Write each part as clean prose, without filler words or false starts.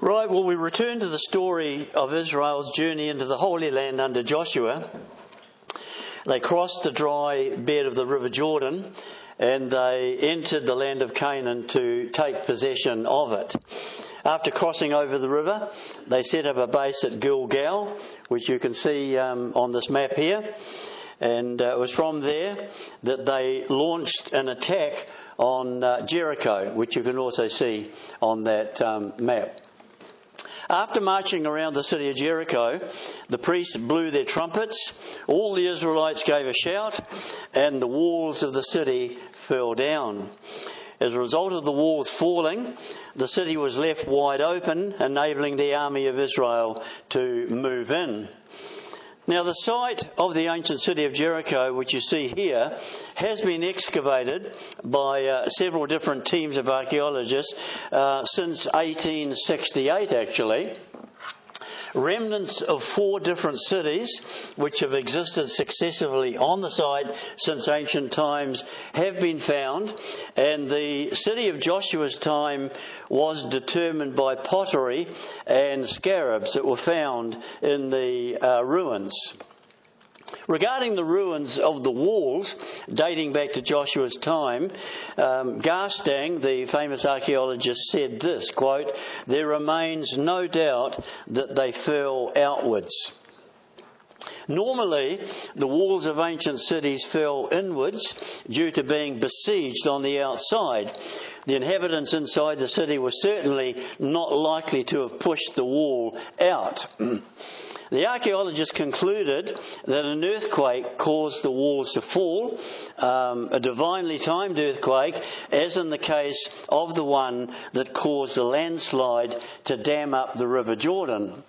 Right, well, we return to the story of Israel's journey into the Holy Land under Joshua. They crossed the dry bed of the River Jordan and they entered the land of Canaan to take possession of it. After crossing over the river, they set up a base at Gilgal, which you can see on this map here. And it was from there that they launched an attack on Jericho, which you can also see on that map. After marching around the city of Jericho, the priests blew their trumpets, all the Israelites gave a shout, and the walls of the city fell down. As a result of the walls falling, the city was left wide open, enabling the army of Israel to move in. Now, the site of the ancient city of Jericho, which you see here, has been excavated by several different teams of archaeologists since 1868, actually. Remnants of 4 different cities, which have existed successively on the site since ancient times, have been found, and the city of Joshua's time was determined by pottery and scarabs that were found in the ruins. Regarding the ruins of the walls, dating back to Joshua's time, Garstang, the famous archaeologist, said this, quote, "There remains no doubt that they fell outwards." Normally, the walls of ancient cities fell inwards due to being besieged on the outside. The inhabitants inside the city were certainly not likely to have pushed the wall out. The archaeologists concluded that an earthquake caused the walls to fall, a divinely timed earthquake, as in the case of the one that caused the landslide to dam up the River Jordan.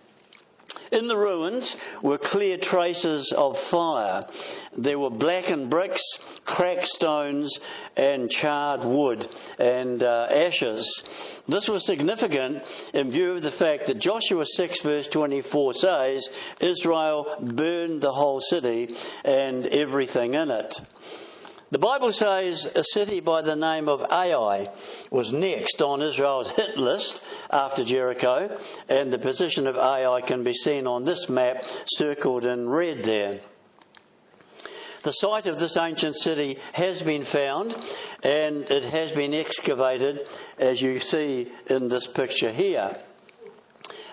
In the ruins were clear traces of fire. There were blackened bricks, cracked stones, and charred wood and ashes. This was significant in view of the fact that Joshua 6 verse 24 says, Israel burned the whole city and everything in it. The Bible says a city by the name of Ai was next on Israel's hit list after Jericho, and the position of Ai can be seen on this map circled in red there. The site of this ancient city has been found and it has been excavated, as you see in this picture here.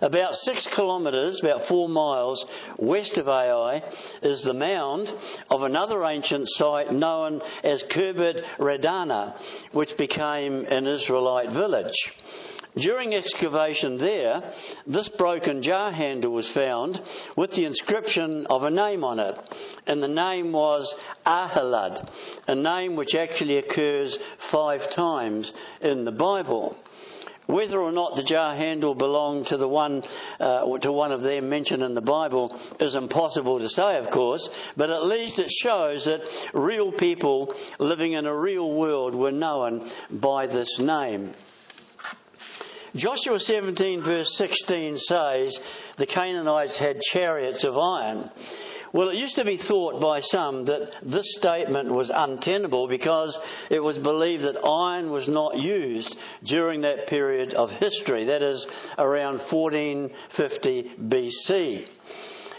About 6 kilometres, about 4 miles west of Ai, is the mound of another ancient site known as Kirbet Radana, which became an Israelite village. During excavation there, this broken jar handle was found with the inscription of a name on it, and the name was Ahalad, a name which actually occurs 5 times in the Bible. Whether or not the jar handle belonged to one of them mentioned in the Bible is impossible to say, of course, but at least it shows that real people living in a real world were known by this name. Joshua 17 verse 16 says the Canaanites had chariots of iron. Well, it used to be thought by some that this statement was untenable because it was believed that iron was not used during that period of history, that is around 1450 BC.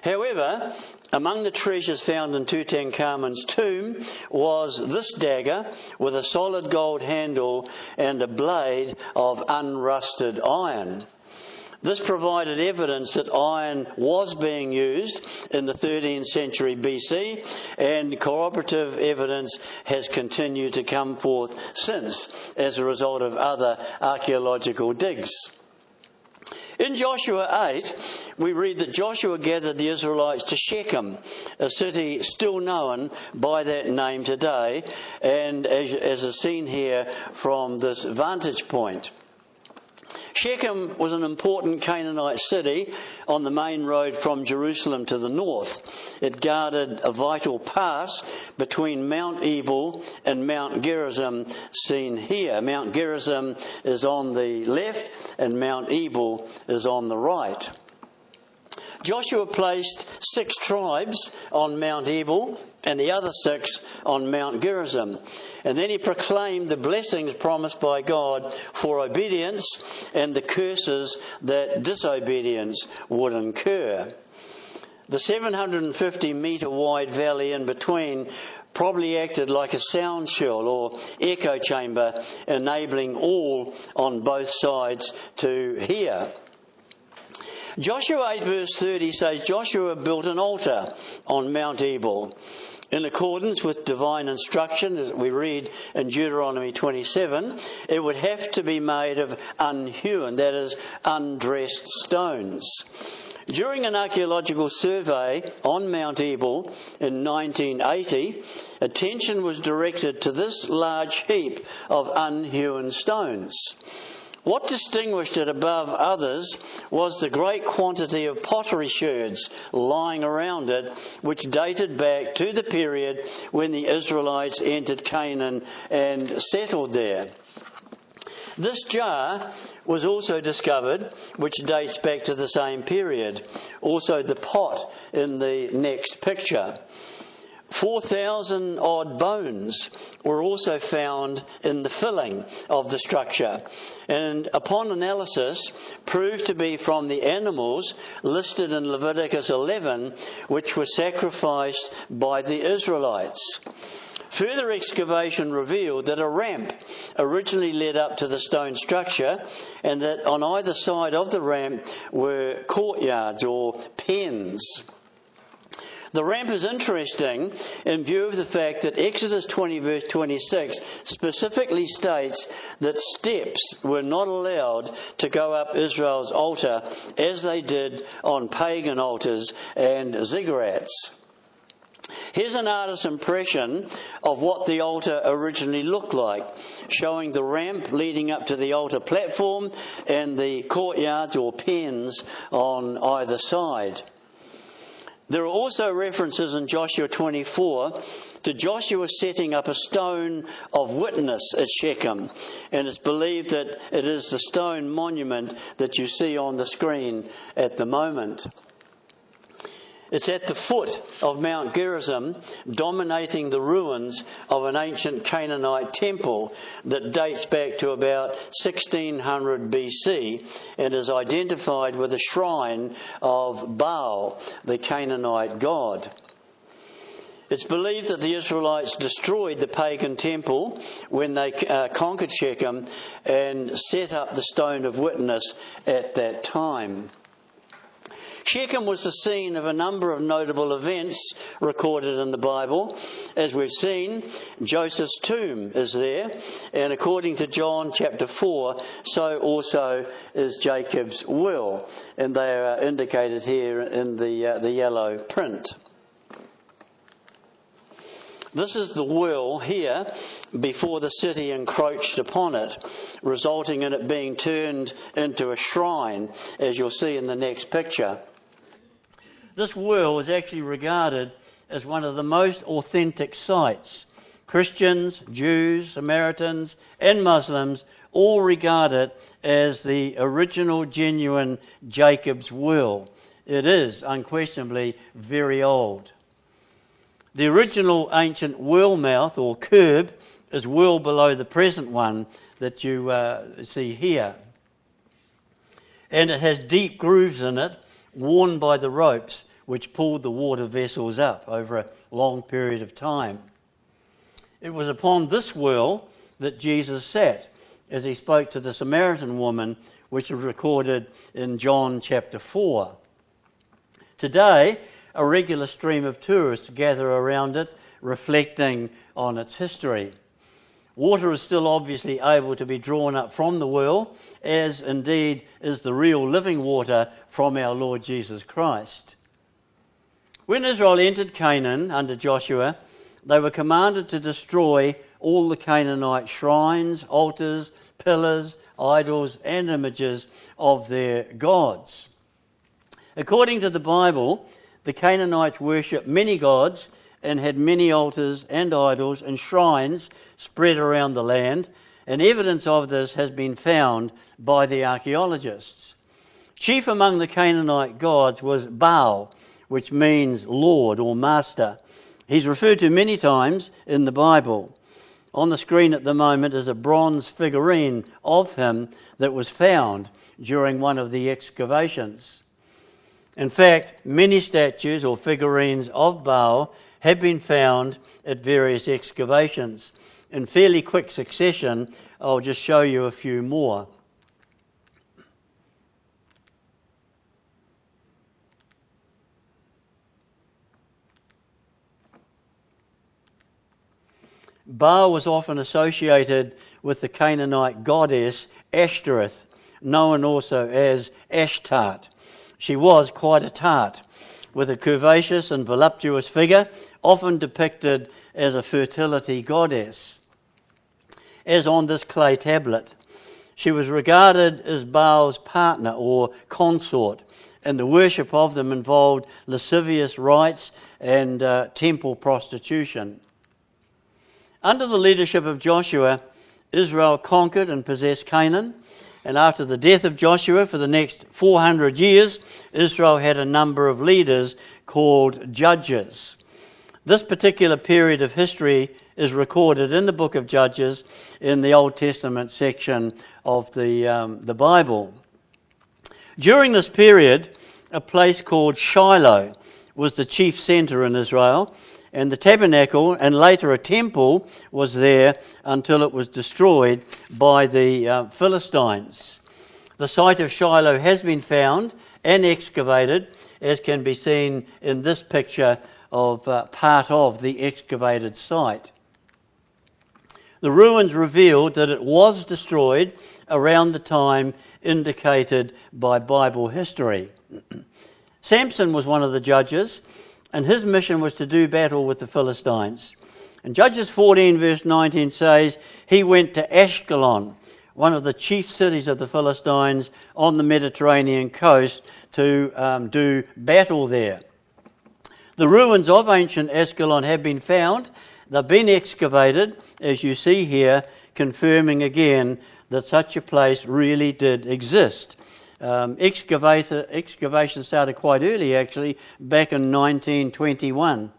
However, among the treasures found in Tutankhamun's tomb was this dagger with a solid gold handle and a blade of unrusted iron. This provided evidence that iron was being used in the 13th century BC, and corroborative evidence has continued to come forth since as a result of other archaeological digs. In Joshua 8, we read that Joshua gathered the Israelites to Shechem, a city still known by that name today, and as is seen here from this vantage point. Shechem was an important Canaanite city on the main road from Jerusalem to the north. It guarded a vital pass between Mount Ebal and Mount Gerizim, seen here. Mount Gerizim is on the left and Mount Ebal is on the right. Joshua placed 6 tribes on Mount Ebal and the other 6 on Mount Gerizim. And then he proclaimed the blessings promised by God for obedience and the curses that disobedience would incur. The 750-metre wide valley in between probably acted like a sound shell or echo chamber, enabling all on both sides to hear. Joshua 8 verse 30 says, Joshua built an altar on Mount Ebal. In accordance with divine instruction, as we read in Deuteronomy 27, it would have to be made of unhewn, that is, undressed stones. During an archaeological survey on Mount Ebal in 1980, attention was directed to this large heap of unhewn stones. What distinguished it above others was the great quantity of pottery sherds lying around it, which dated back to the period when the Israelites entered Canaan and settled there. This jar was also discovered, which dates back to the same period. Also the pot in the next picture. 4,000 odd bones were also found in the filling of the structure, and upon analysis proved to be from the animals listed in Leviticus 11, which were sacrificed by the Israelites. Further excavation revealed that a ramp originally led up to the stone structure, and that on either side of the ramp were courtyards or pens. The ramp is interesting in view of the fact that Exodus 20 verse 26 specifically states that steps were not allowed to go up Israel's altar as they did on pagan altars and ziggurats. Here's an artist's impression of what the altar originally looked like, showing the ramp leading up to the altar platform and the courtyards or pens on either side. There are also references in Joshua 24 to Joshua setting up a stone of witness at Shechem, and it's believed that it is the stone monument that you see on the screen at the moment. It's at the foot of Mount Gerizim, dominating the ruins of an ancient Canaanite temple that dates back to about 1600 BC and is identified with a shrine of Baal, the Canaanite god. It's believed that the Israelites destroyed the pagan temple when they conquered Shechem and set up the stone of witness at that time. Shechem was the scene of a number of notable events recorded in the Bible. As we've seen, Joseph's tomb is there, and according to John chapter 4, so also is Jacob's will, and they are indicated here in the yellow print. This is the will here before the city encroached upon it, resulting in it being turned into a shrine, as you'll see in the next picture. This well is actually regarded as one of the most authentic sites. Christians, Jews, Samaritans and Muslims all regard it as the original, genuine Jacob's well. It is unquestionably very old. The original ancient well mouth or curb is well below the present one that you see here. And it has deep grooves in it, worn by the ropes which pulled the water vessels up over a long period of time. It was upon this well that Jesus sat as he spoke to the Samaritan woman, which is recorded in John chapter 4. Today, a regular stream of tourists gather around it, reflecting on its history. Water is still obviously able to be drawn up from the well, as indeed is the real living water from our Lord Jesus Christ. When Israel entered Canaan under Joshua, they were commanded to destroy all the Canaanite shrines, altars, pillars, idols and images of their gods. According to the Bible, the Canaanites worshipped many gods and had many altars and idols and shrines spread around the land, and evidence of this has been found by the archaeologists. Chief among the Canaanite gods was Baal, which means Lord or Master. He's referred to many times in the Bible. On the screen at the moment is a bronze figurine of him that was found during one of the excavations. In fact, many statues or figurines of Baal have been found at various excavations. In fairly quick succession, I'll just show you a few more. Baal was often associated with the Canaanite goddess Ashtoreth, known also as Ashtart. She was quite a tart, with a curvaceous and voluptuous figure, often depicted as a fertility goddess. As on this clay tablet, she was regarded as Baal's partner or consort, and the worship of them involved lascivious rites and temple prostitution. Under the leadership of Joshua, Israel conquered and possessed Canaan, and after the death of Joshua for the next 400 years, Israel had a number of leaders called judges. This particular period of history is recorded in the book of Judges in the Old Testament section of the Bible. During this period, a place called Shiloh was the chief centre in Israel, and the tabernacle and later a temple was there until it was destroyed by the Philistines. The site of Shiloh has been found and excavated, as can be seen in this picture of part of the excavated site. The ruins revealed that it was destroyed around the time indicated by Bible history. Samson was one of the judges, and his mission was to do battle with the Philistines. And Judges 14 verse 19 says, he went to Ashkelon, one of the chief cities of the Philistines on the Mediterranean coast, to do battle there. The ruins of ancient Ashkelon have been found. They've been excavated, as you see here, confirming again that such a place really did exist. Excavation started quite early, actually, back in 1921.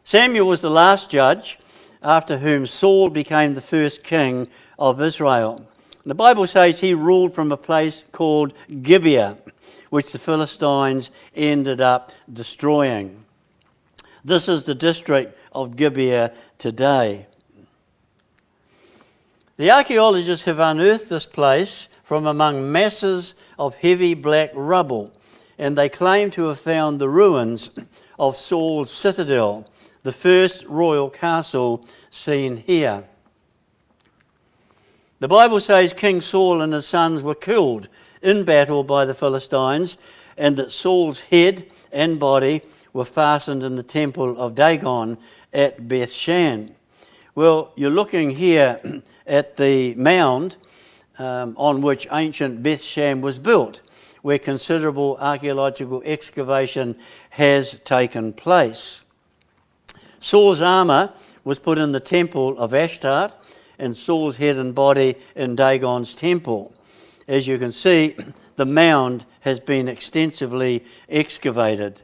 Samuel was the last judge, after whom Saul became the first king of Israel. The Bible says he ruled from a place called Gibeah, which the Philistines ended up destroying. This is the district of Gibeah today. The archaeologists have unearthed this place from among masses of heavy black rubble, and they claim to have found the ruins of Saul's citadel, the first royal castle seen here. The Bible says King Saul and his sons were killed in battle by the Philistines, and that Saul's head and body were fastened in the temple of Dagon at Bethshan. Well, you're looking here at the mound on which ancient Bethshan was built, where considerable archaeological excavation has taken place. Saul's armour was put in the temple of Ashtart, and Saul's head and body in Dagon's temple. As you can see, the mound has been extensively excavated.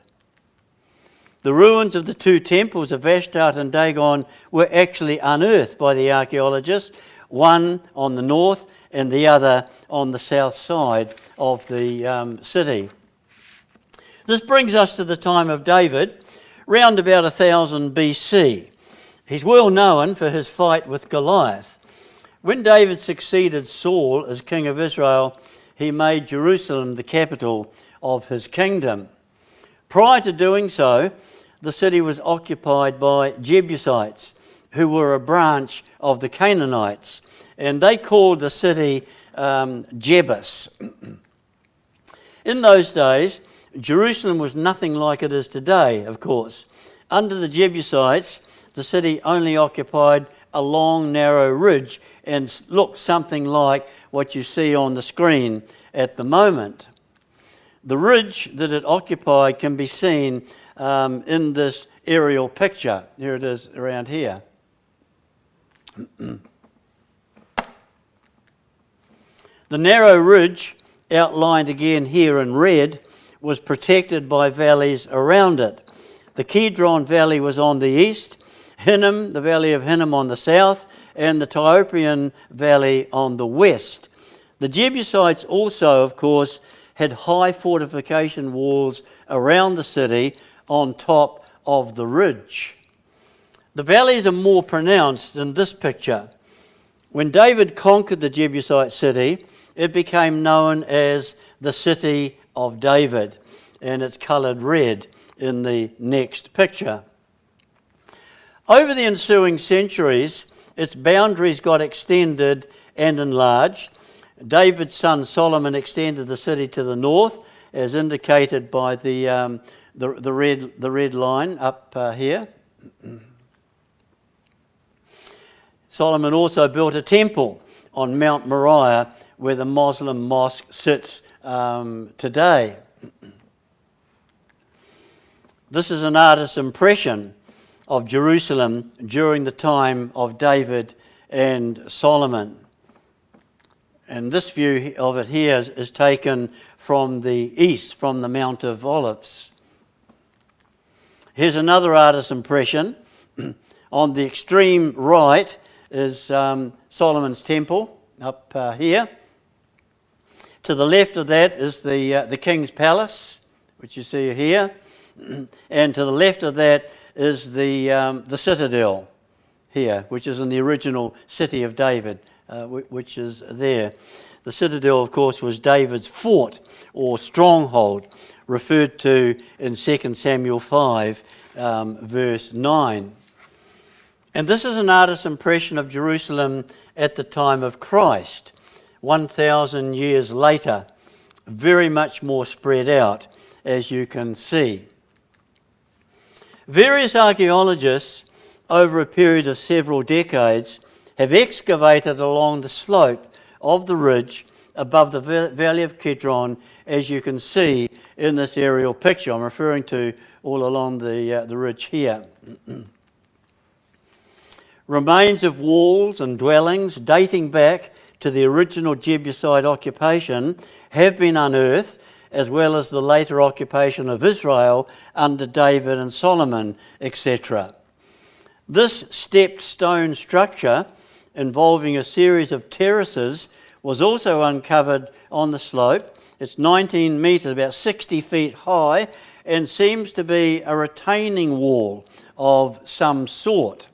The ruins of the two temples of Ashtart and Dagon were actually unearthed by the archaeologists, one on the north and the other on the south side of the city. This brings us to the time of David, round about 1000 BC. He's well known for his fight with Goliath. When David succeeded Saul as king of Israel, he made Jerusalem the capital of his kingdom. Prior to doing so, the city was occupied by Jebusites, who were a branch of the Canaanites, and they called the city Jebus. In those days, Jerusalem was nothing like it is today, of course. Under the Jebusites, the city only occupied a long, narrow ridge and looked something like what you see on the screen at the moment. The ridge that it occupied can be seen in this aerial picture. Here it is around here. The narrow ridge outlined again here in red, was protected by valleys around it. The Kidron Valley was on the east, Hinnom, the Valley of Hinnom on the south, and the Tyropoeon Valley on the west. The Jebusites also, of course, had high fortification walls around the city on top of the ridge. The valleys are more pronounced in this picture. When David conquered the Jebusite city, it became known as the City of David, and it's coloured red in the next picture. Over the ensuing centuries, its boundaries got extended and enlarged. David's son Solomon extended the city to the north, as indicated by the red line up here. Solomon also built a temple on Mount Moriah, where the Muslim mosque sits today. This is an artist's impression of Jerusalem during the time of David and Solomon. And this view of it here is taken from the east, from the Mount of Olives. Here's another artist's impression. On the extreme right is Solomon's temple up here. To the left of that is the king's palace, which you see here. And to the left of that is the citadel here, which is in the original city of David, which is there. The citadel, of course, was David's fort or stronghold, referred to in 2 Samuel 5, verse 9. And this is an artist's impression of Jerusalem at the time of Christ, 1,000 years later, very much more spread out, as you can see. Various archaeologists, over a period of several decades, have excavated along the slope of the ridge above the Valley of Kidron, as you can see in this aerial picture. I'm referring to all along the ridge here. Remains of walls and dwellings dating back to the original Jebusite occupation have been unearthed, as well as the later occupation of Israel under David and Solomon, etc. This stepped stone structure, involving a series of terraces, was also uncovered on the slope. It's 19 metres, about 60 feet high, and seems to be a retaining wall of some sort.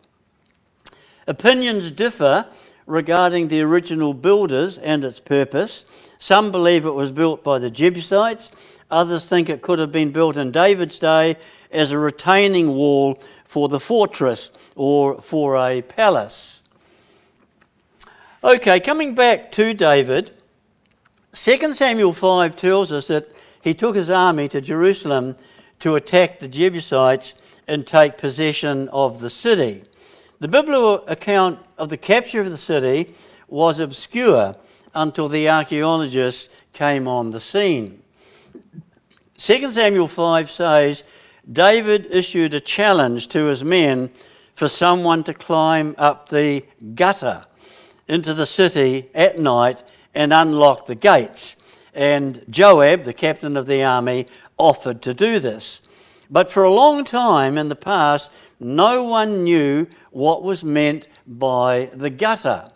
Opinions differ regarding the original builders and its purpose. Some believe it was built by the Jebusites. Others think it could have been built in David's day as a retaining wall for the fortress or for a palace. Okay, coming back to David, 2 Samuel 5 tells us that he took his army to Jerusalem to attack the Jebusites and take possession of the city. The biblical account of the capture of the city was obscure until the archaeologists came on the scene. 2 Samuel 5 says, David issued a challenge to his men for someone to climb up the gutter into the city at night and unlock the gates. And Joab, the captain of the army, offered to do this. But for a long time in the past, no one knew what was meant by the gutter.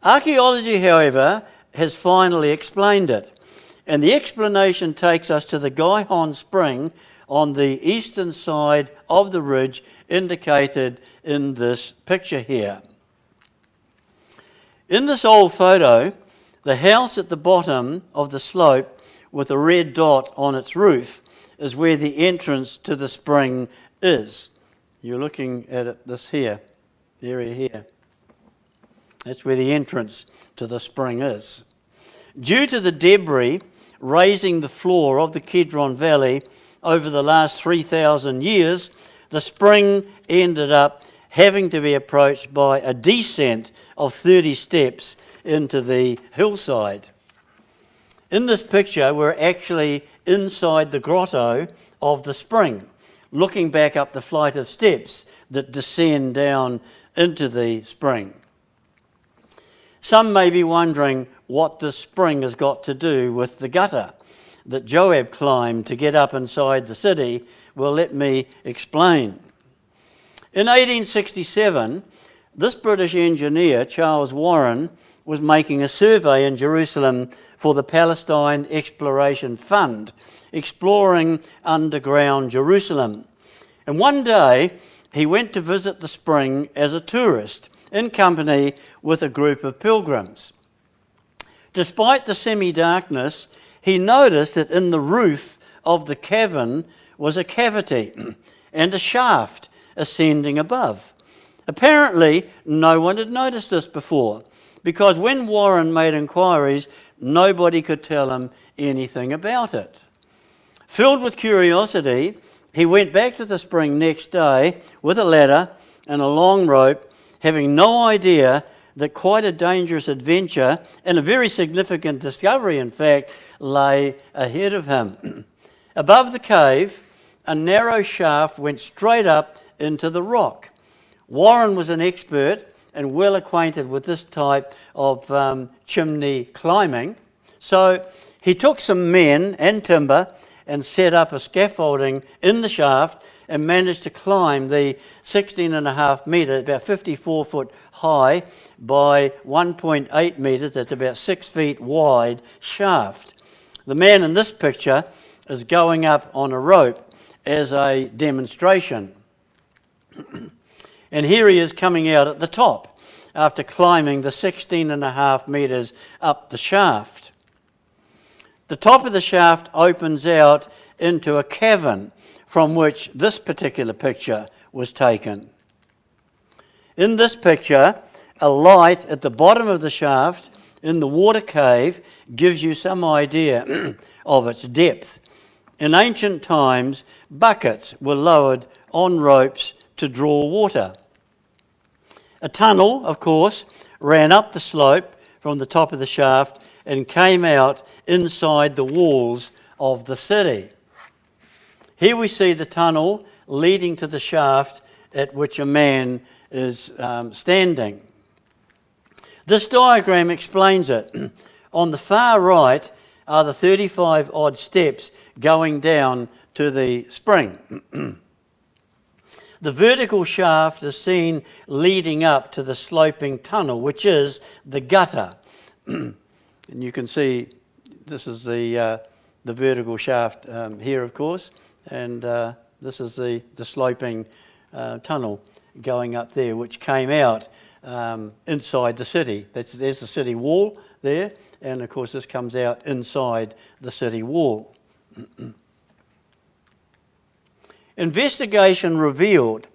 Archaeology, however, has finally explained it. And the explanation takes us to the Gihon Spring on the eastern side of the ridge indicated in this picture here. In this old photo, the house at the bottom of the slope with a red dot on its roof is where the entrance to the spring is. You're looking at it, this here, the area here. That's where the entrance to the spring is. Due to the debris raising the floor of the Kidron Valley over the last 3,000 years, the spring ended up having to be approached by a descent of 30 steps into the hillside. In this picture, we're actually inside the grotto of the spring, looking back up the flight of steps that descend down into the spring. Some may be wondering what this spring has got to do with the gutter that Joab climbed to get up inside the city. Well, let me explain. In 1867, this British engineer, Charles Warren, was making a survey in Jerusalem for the Palestine Exploration Fund, exploring underground Jerusalem. And one day, he went to visit the spring as a tourist, in company with a group of pilgrims. Despite the semi-darkness, he noticed that in the roof of the cavern was a cavity and a shaft ascending above. Apparently, no one had noticed this before, because when Warren made inquiries, nobody could tell him anything about it. Filled with curiosity, he went back to the spring next day with a ladder and a long rope, having no idea that quite a dangerous adventure, and a very significant discovery, in fact, lay ahead of him. Above the cave, a narrow shaft went straight up into the rock. Warren was an expert and well acquainted with this type of chimney climbing, so he took some men and timber and set up a scaffolding in the shaft and managed to climb the 16.5 metres, about 54 foot high by 1.8 metres, that's about 6 feet wide shaft. The man in this picture is going up on a rope as a demonstration. And here he is coming out at the top after climbing the 16.5 metres up the shaft. The top of the shaft opens out into a cavern from which this particular picture was taken. In this picture, a light at the bottom of the shaft in the water cave gives you some idea of its depth. In ancient times, buckets were lowered on ropes to draw water. A tunnel, of course, ran up the slope from the top of the shaft and came out inside the walls of the city. Here we see the tunnel leading to the shaft at which a man is standing. This diagram explains it. On the far right are the 35 odd steps going down to the spring. The vertical shaft is seen leading up to the sloping tunnel, which is the gutter. And you can see this is the vertical shaft here, of course, and this is the sloping tunnel going up there, which came out inside the city. There's the city wall there, and of course this comes out inside the city wall. Investigation revealed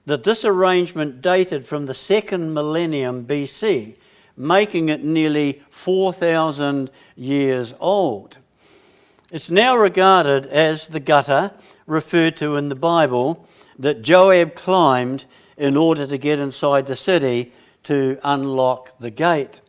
that this arrangement dated from the 2nd millennium BC, making it nearly 4,000 years old. It's now regarded as the gutter referred to in the Bible that Joab climbed in order to get inside the city to unlock the gate.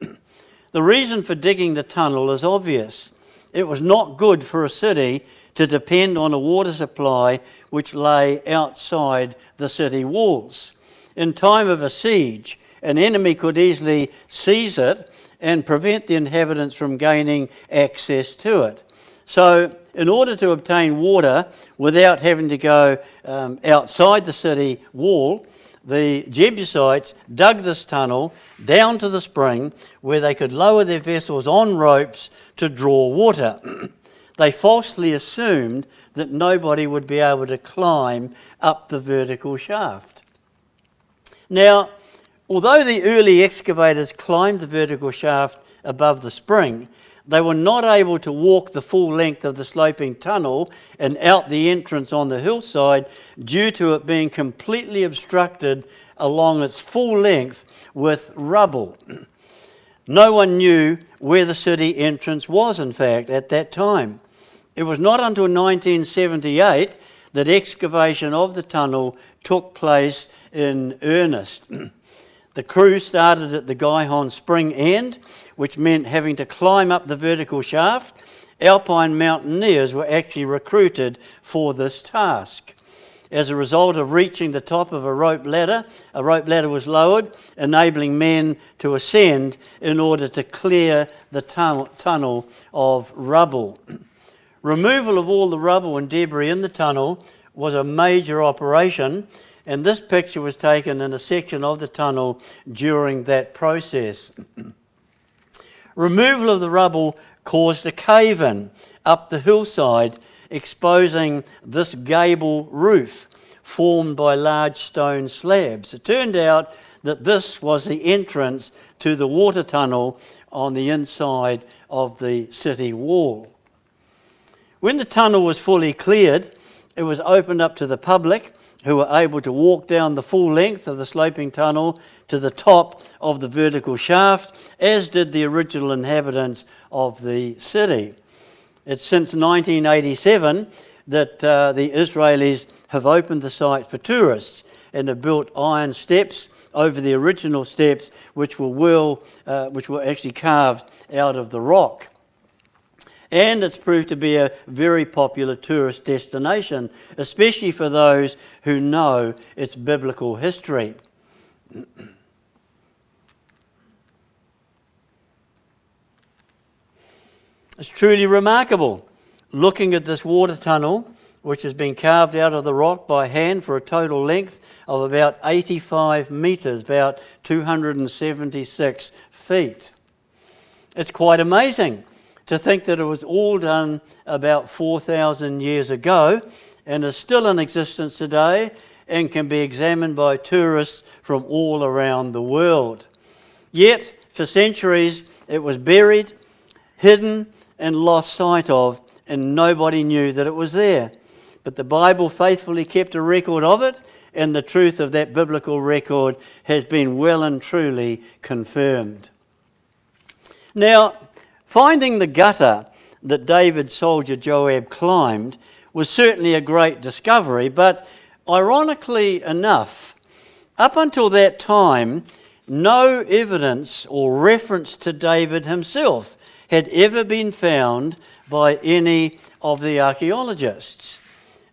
The reason for digging the tunnel is obvious. It was not good for a city to depend on a water supply which lay outside the city walls. In time of a siege, an enemy could easily seize it and prevent the inhabitants from gaining access to it. So, in order to obtain water without having to go outside the city wall, the Jebusites dug this tunnel down to the spring where they could lower their vessels on ropes to draw water. They falsely assumed that nobody would be able to climb up the vertical shaft. Now, although the early excavators climbed the vertical shaft above the spring, they were not able to walk the full length of the sloping tunnel and out the entrance on the hillside due to it being completely obstructed along its full length with rubble. No one knew where the city entrance was, in fact, at that time. It was not until 1978 that excavation of the tunnel took place in earnest. The crew started at the Gihon Spring end, which meant having to climb up the vertical shaft. Alpine mountaineers were actually recruited for this task. as a result of reaching the top of a rope ladder was lowered, enabling men to ascend in order to clear the tunnel of rubble. Removal of all the rubble and debris in the tunnel was a major operation, and this picture was taken in a section of the tunnel during that process. Removal of the rubble caused a cave-in up the hillside, exposing this gable roof formed by large stone slabs. It turned out that this was the entrance to the water tunnel on the inside of the city wall. When the tunnel was fully cleared, it was opened up to the public, who were able to walk down the full length of the sloping tunnel to the top of the vertical shaft, as did the original inhabitants of the city. It's since 1987 that the Israelis have opened the site for tourists and have built iron steps over the original steps, which were actually carved out of the rock. And it's proved to be a very popular tourist destination, especially for those who know its biblical history. It's truly remarkable looking at this water tunnel, which has been carved out of the rock by hand for a total length of about 85 metres, about 276 feet. It's quite amazing to think that it was all done about 4,000 years ago and is still in existence today and can be examined by tourists from all around the world. Yet, for centuries, it was buried, hidden, and lost sight of, and nobody knew that it was there. But the Bible faithfully kept a record of it, and the truth of that biblical record has been well and truly confirmed. Now, finding the gutter that David's soldier Joab climbed was certainly a great discovery, but ironically enough, up until that time, no evidence or reference to David himself had ever been found by any of the archaeologists.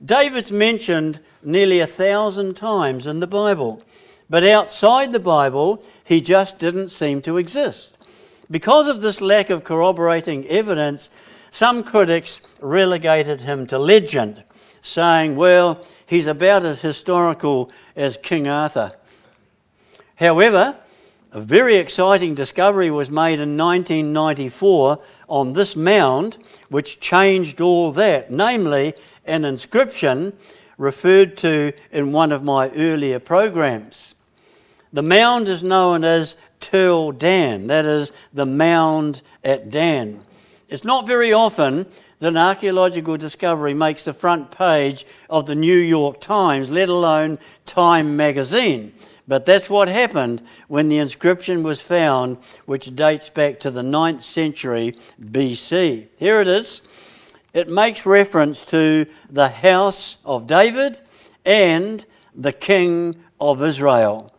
David's mentioned nearly 1,000 times in the Bible, but outside the Bible, he just didn't seem to exist. Because of this lack of corroborating evidence, some critics relegated him to legend, saying, well, he's about as historical as King Arthur. However, a very exciting discovery was made in 1994 on this mound, which changed all that, namely an inscription referred to in one of my earlier programs. The mound is known as Tel Dan, that is, the mound at Dan. It's not very often that an archaeological discovery makes the front page of the New York Times, let alone Time magazine. But that's what happened when the inscription was found, which dates back to the 9th century BC. Here it is. It makes reference to the house of David and the king of Israel.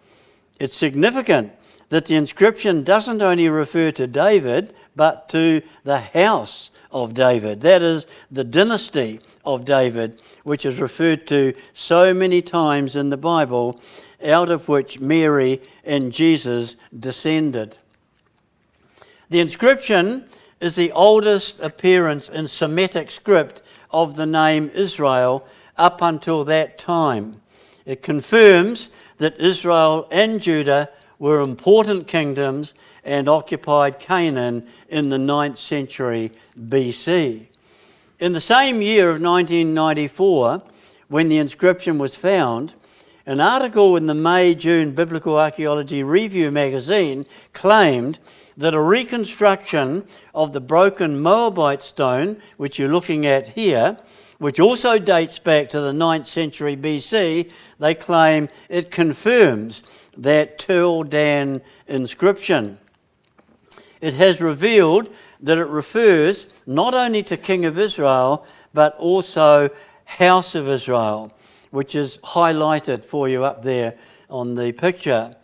It's significant that the inscription doesn't only refer to David, but to the house of David. That is, the dynasty of David, which is referred to so many times in the Bible, out of which Mary and Jesus descended. The inscription is the oldest appearance in Semitic script of the name Israel up until that time. It confirms that Israel and Judah were important kingdoms and occupied Canaan in the 9th century BC. In the same year of 1994, when the inscription was found, an article in the May-June Biblical Archaeology Review magazine claimed that a reconstruction of the broken Moabite stone, which you're looking at here, which also dates back to the 9th century BC, they claim it confirms that Tel Dan inscription. It has revealed that it refers not only to King of Israel, but also House of Israel, which is highlighted for you up there on the picture.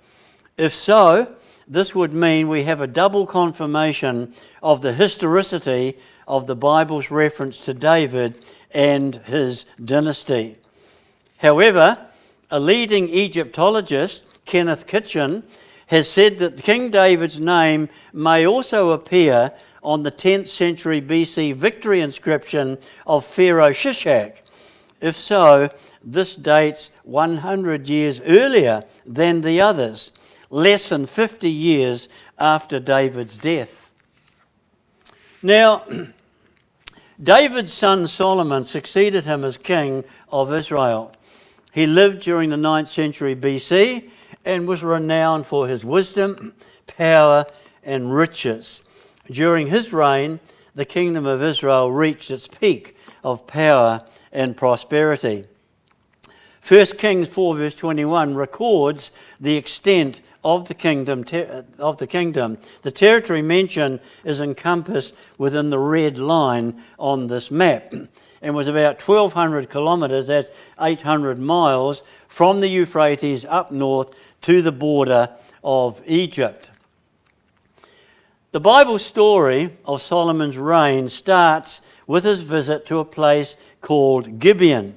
If so, this would mean we have a double confirmation of the historicity of the Bible's reference to David and his dynasty. However, a leading Egyptologist, Kenneth Kitchen, has said that King David's name may also appear on the 10th century BC victory inscription of Pharaoh Shishak. If so, this dates 100 years earlier than the others, less than 50 years after David's death. Now, David's son Solomon succeeded him as king of Israel. He lived during the 9th century BC and was renowned for his wisdom, power, and riches. During his reign, the kingdom of Israel reached its peak of power and prosperity. 1 Kings 4 verse 21 records the extent of the kingdom. The territory mentioned is encompassed within the red line on this map and was about 1,200 kilometres, that's 800 miles, from the Euphrates up north to the border of Egypt. The Bible story of Solomon's reign starts with his visit to a place called Gibeon.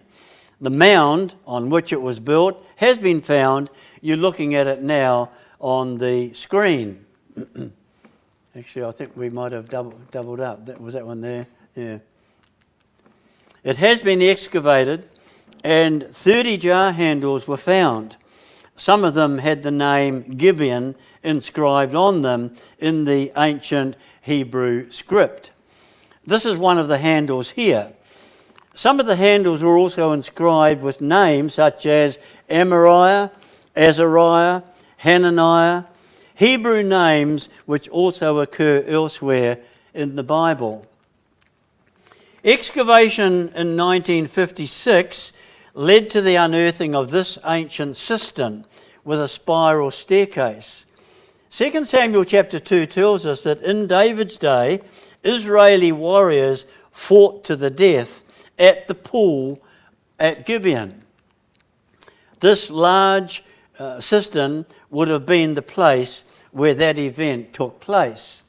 The mound on which it was built has been found. You're looking at it now on the screen. Actually, I think we might have doubled up. Was that one there? Yeah. It has been excavated and 30 jar handles were found. Some of them had the name Gibeon inscribed on them in the ancient Hebrew script. This is one of the handles here. Some of the handles were also inscribed with names such as Amariah, Azariah, Hananiah, Hebrew names which also occur elsewhere in the Bible. Excavation in 1956 led to the unearthing of this ancient cistern with a spiral staircase. 2 Samuel chapter 2 tells us that in David's day, Israeli warriors fought to the death at the pool at Gibeon. This large cistern would have been the place where that event took place.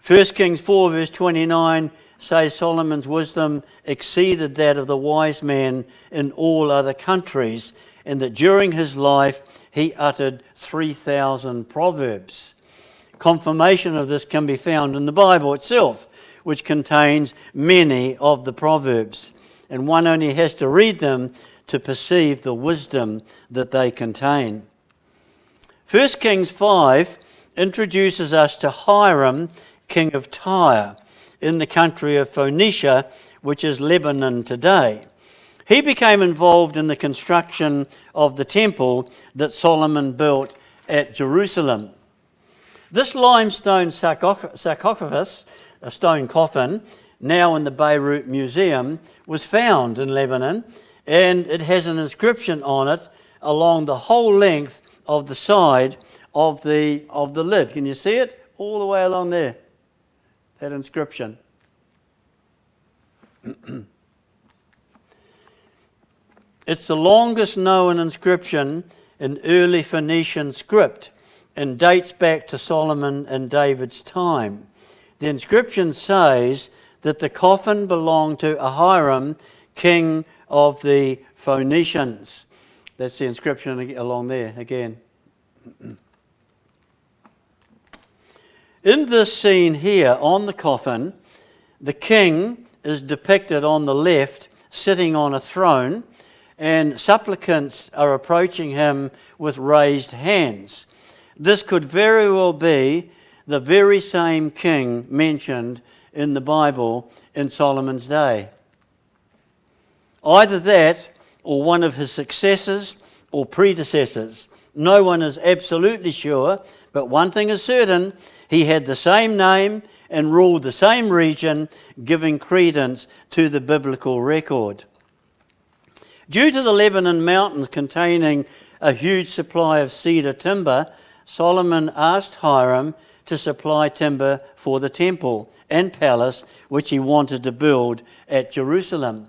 1 Kings 4 verse 29 says Solomon's wisdom exceeded that of the wise men in all other countries, and that during his life he uttered 3,000 proverbs. Confirmation of this can be found in the Bible itself, which contains many of the proverbs, and one only has to read them to perceive the wisdom that they contain. 1 Kings 5 introduces us to Hiram, king of Tyre, in the country of Phoenicia, which is Lebanon today. He became involved in the construction of the temple that Solomon built at Jerusalem. This limestone sarcophagus, a stone coffin, now in the Beirut Museum, was found in Lebanon, and it has an inscription on it along the whole length of the side of the lid. Can you see it? All the way along there. That inscription. It's the longest known inscription in early Phoenician script and dates back to Solomon and David's time. The inscription says that the coffin belonged to Hiram, king of the Phoenicians. That's the inscription along there again. In this scene here on the coffin, the king is depicted on the left sitting on a throne, and supplicants are approaching him with raised hands. This could very well be the very same king mentioned in the Bible in Solomon's day. Either that or one of his successors or predecessors. No one is absolutely sure, but one thing is certain: he had the same name and ruled the same region, giving credence to the biblical record. Due to the Lebanon mountains containing a huge supply of cedar timber, Solomon asked Hiram to supply timber for the temple and palace which he wanted to build at Jerusalem.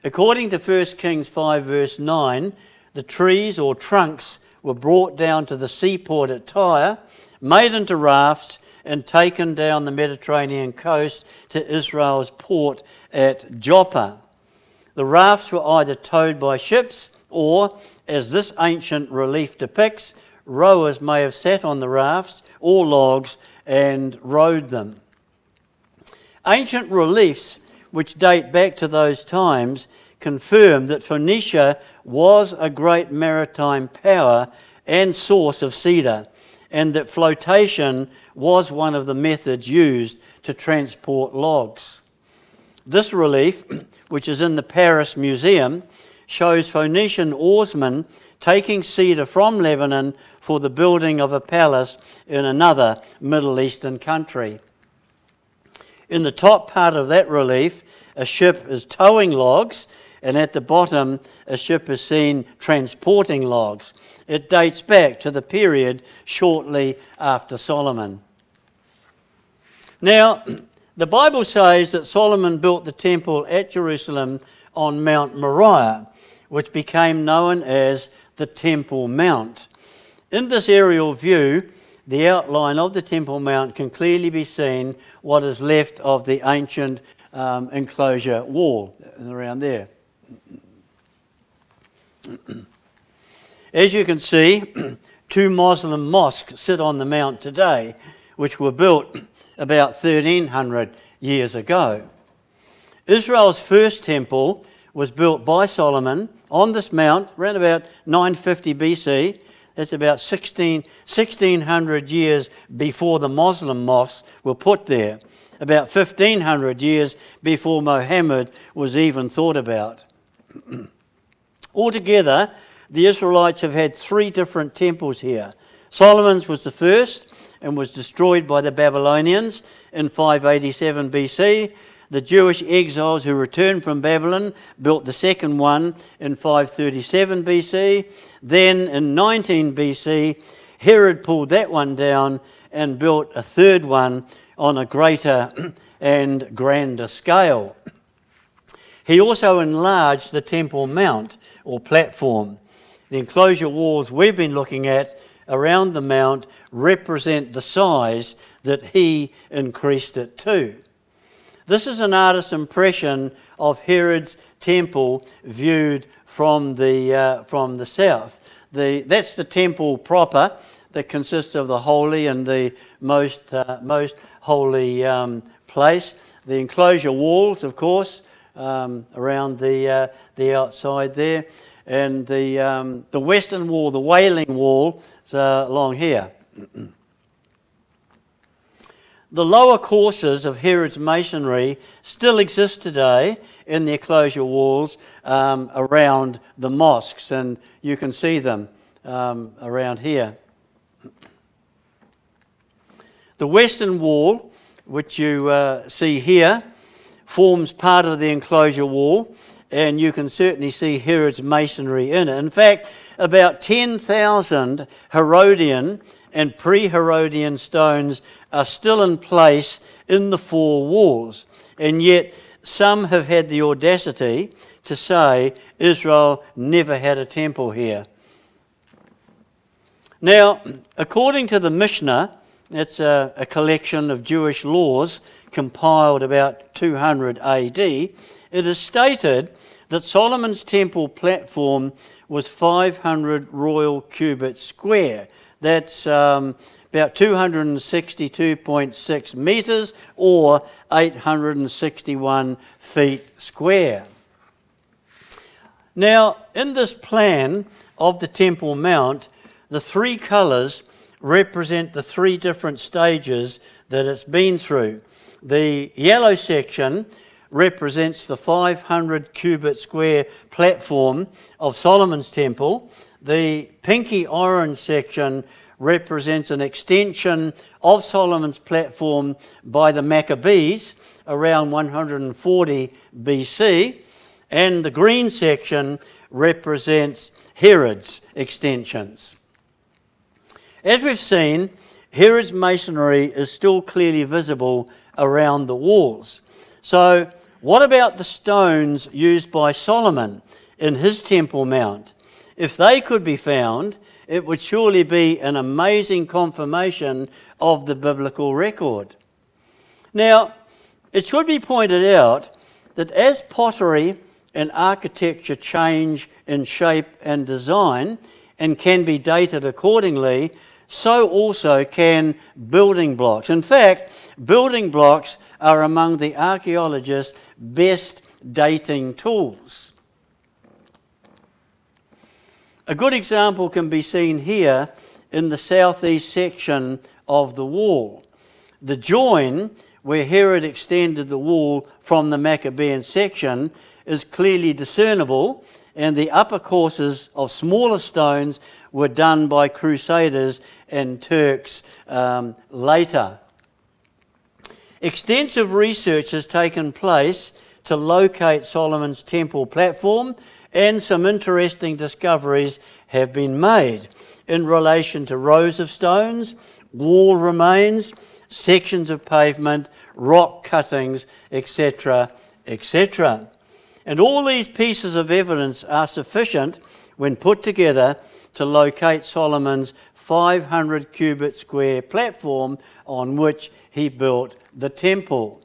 According to 1 Kings 5 verse 9, the trees or trunks were brought down to the seaport at Tyre, made into rafts, and taken down the Mediterranean coast to Israel's port at Joppa. The rafts were either towed by ships or, as this ancient relief depicts, rowers may have sat on the rafts or logs and rowed them. Ancient reliefs, which date back to those times, confirm that Phoenicia was a great maritime power and source of cedar, and that flotation was one of the methods used to transport logs. This relief, which is in the Paris Museum, shows Phoenician oarsmen taking cedar from Lebanon for the building of a palace in another Middle Eastern country. In the top part of that relief, a ship is towing logs, and at the bottom, a ship is seen transporting logs. It dates back to the period shortly after Solomon. Now, the Bible says that Solomon built the temple at Jerusalem on Mount Moriah, which became known as the Temple Mount. In this aerial view, the outline of the Temple Mount can clearly be seen what is left of the ancient enclosure wall around there. As you can see, two Muslim mosques sit on the mount today, which were built about 1300 years ago. Israel's first temple was built by Solomon on this mount around about 950 BC. That's about 1600 years before the Muslim mosques were put there, about 1500 years before Muhammad was even thought about. Altogether, the Israelites have had three different temples here. Solomon's was the first and was destroyed by the Babylonians in 587 BC. The Jewish exiles who returned from Babylon built the second one in 537 BC. Then in 19 BC, Herod pulled that one down and built a third one on a greater and grander scale. He also enlarged the Temple Mount or platform. The enclosure walls we've been looking at around the mount represent the size that he increased it to. This is an artist's impression of Herod's temple viewed from the south. That's the temple proper that consists of the holy and the most holy place. The enclosure walls, of course, around the outside there, and the western wall, the Wailing Wall, is along here. The lower courses of Herod's masonry still exist today in the enclosure walls around the mosques, and you can see them around here. The western wall, which you see here, forms part of the enclosure wall, and you can certainly see Herod's masonry in it. In fact, about 10,000 Herodian and pre-Herodian stones are still in place in the four walls, and yet some have had the audacity to say Israel never had a temple here. Now, according to the Mishnah, that's a collection of Jewish laws compiled about 200 AD, it is stated that Solomon's temple platform was 500 royal cubits square. That's about 262.6 metres or 861 feet square. Now, in this plan of the Temple Mount, the three colours represent the three different stages that it's been through. The yellow section represents the 500 cubit square platform of Solomon's temple. The pinky orange section represents an extension of Solomon's platform by the Maccabees around 140 BC, and the green section represents Herod's extensions. As we've seen, Herod's masonry is still clearly visible around the walls. So, what about the stones used by Solomon in his Temple Mount? If they could be found, it would surely be an amazing confirmation of the biblical record. Now, it should be pointed out that as pottery and architecture change in shape and design and can be dated accordingly, so also can building blocks. In fact, building blocks are among the archaeologists' best dating tools. A good example can be seen here in the southeast section of the wall. The join where Herod extended the wall from the Maccabean section is clearly discernible, and the upper courses of smaller stones were done by Crusaders and Turks later. Extensive research has taken place to locate Solomon's temple platform, and some interesting discoveries have been made in relation to rows of stones, wall remains, sections of pavement, rock cuttings, etc., etc. And all these pieces of evidence are sufficient, when put together, to locate Solomon's 500 cubit square platform on which he built the temple.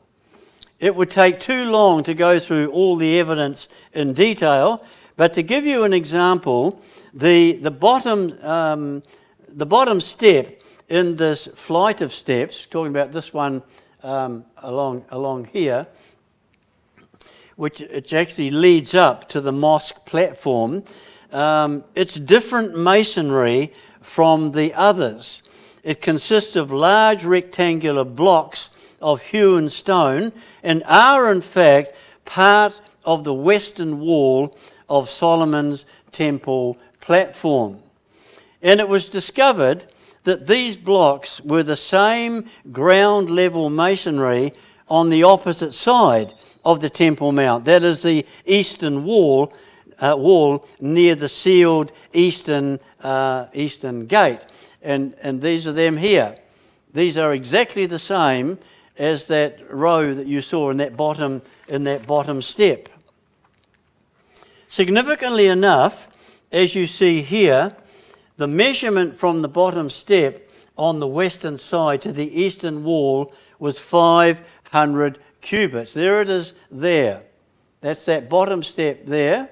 It would take too long to go through all the evidence in detail, but to give you an example, the bottom step in this flight of steps, talking about this one along here, which it actually leads up to the mosque platform. It's different masonry from the others. It consists of large rectangular blocks of hewn stone and are in fact part of the western wall of Solomon's temple platform. And it was discovered that these blocks were the same ground level masonry on the opposite side of the Temple Mount. That is the eastern wall near the sealed eastern gate. And these are them here. These are exactly the same as that row that you saw in that bottom step. Significantly enough, as you see here, the measurement from the bottom step on the western side to the eastern wall was 500 cubits. There it is there. That's that bottom step there,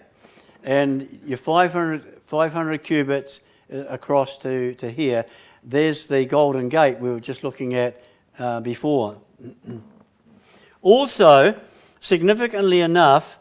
and your 500 cubits across to here. There's the Golden Gate we were just looking at before. Also, significantly enough,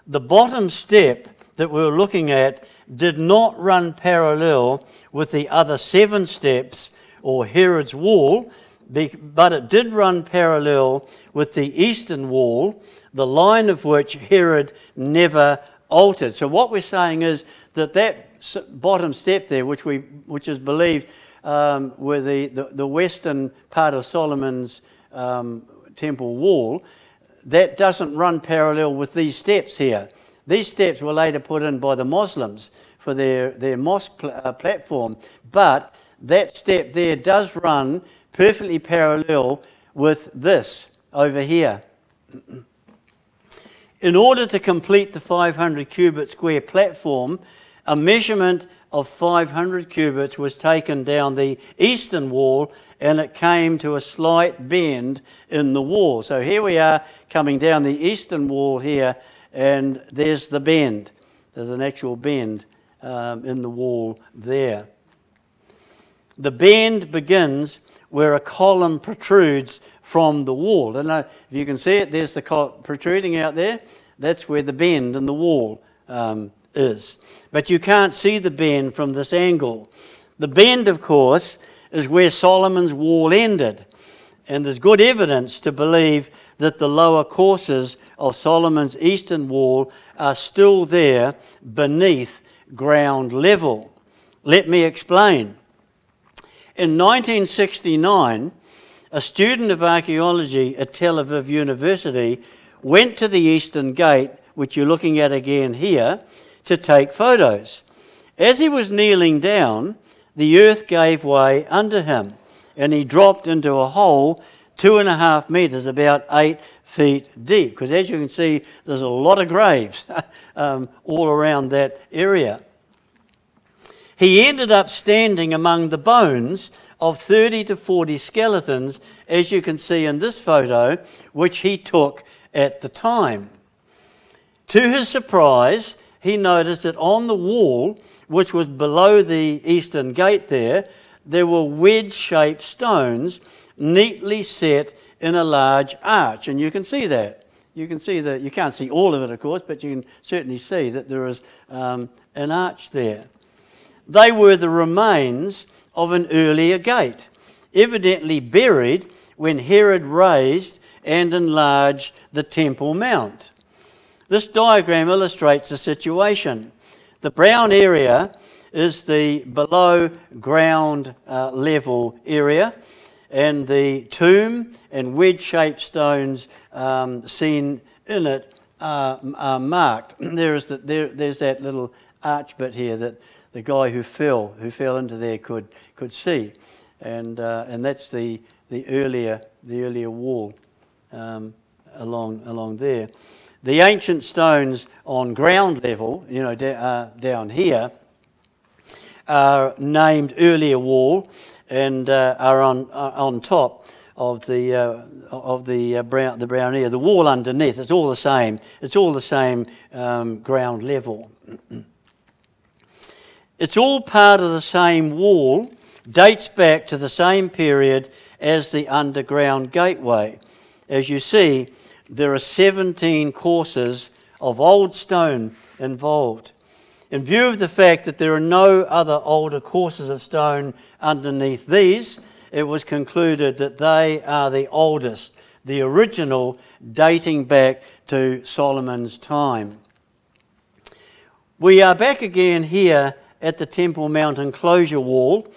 the bottom step that we were looking at did not run parallel with the other 7 steps or Herod's wall, but it did run parallel with the eastern wall, the line of which Herod never altered. So what we're saying is that bottom step there, which is believed were the western part of Solomon's temple wall, that doesn't run parallel with these steps here. These steps were later put in by the Muslims for their mosque platform, but that step there does run perfectly parallel with this over here. In order to complete the 500 cubit square platform, a measurement of 500 cubits was taken down the eastern wall, and it came to a slight bend in the wall. So here we are coming down the eastern wall here, and there's the bend. There's an actual bend in the wall there. The bend begins where a column protrudes from the wall. I don't know if you can see it. There's the protruding out there. That's where the bend in the wall is. But you can't see the bend from this angle. The bend, of course, is where Solomon's wall ended. And there's good evidence to believe that the lower courses of Solomon's eastern wall are still there beneath ground level. Let me explain. In 1969, a student of archaeology at Tel Aviv University went to the eastern gate, which you're looking at again here, to take photos. As he was kneeling down, the earth gave way under him, and he dropped into a hole 2.5 meters, about 8 feet deep. Because as you can see, there's a lot of graves all around that area. He ended up standing among the bones of 30 to 40 skeletons, as you can see in this photo, which he took at the time. To his surprise, he noticed that on the wall, which was below the eastern gate there were wedge-shaped stones neatly set in a large arch. And you can see that. You can see that. You can't see all of it, of course, but you can certainly see that there is an arch there. They were the remains of an earlier gate, evidently buried when Herod raised and enlarged the Temple Mount. This diagram illustrates the situation. The brown area is the below ground level area, and the tomb and wedge-shaped stones seen in it are marked. There's that little arch bit here that the guy who fell into there could see, and that's the earlier wall along there. The ancient stones on ground level, down here, are named earlier wall and are on top of the brown area. The wall underneath, it's all the same. It's all the same ground level. It's all part of the same wall, dates back to the same period as the underground gateway. As you see, there are 17 courses of old stone involved. In view of the fact that there are no other older courses of stone underneath these, it was concluded that they are the oldest, the original, dating back to Solomon's time. We are back again here at the Temple Mount enclosure wall,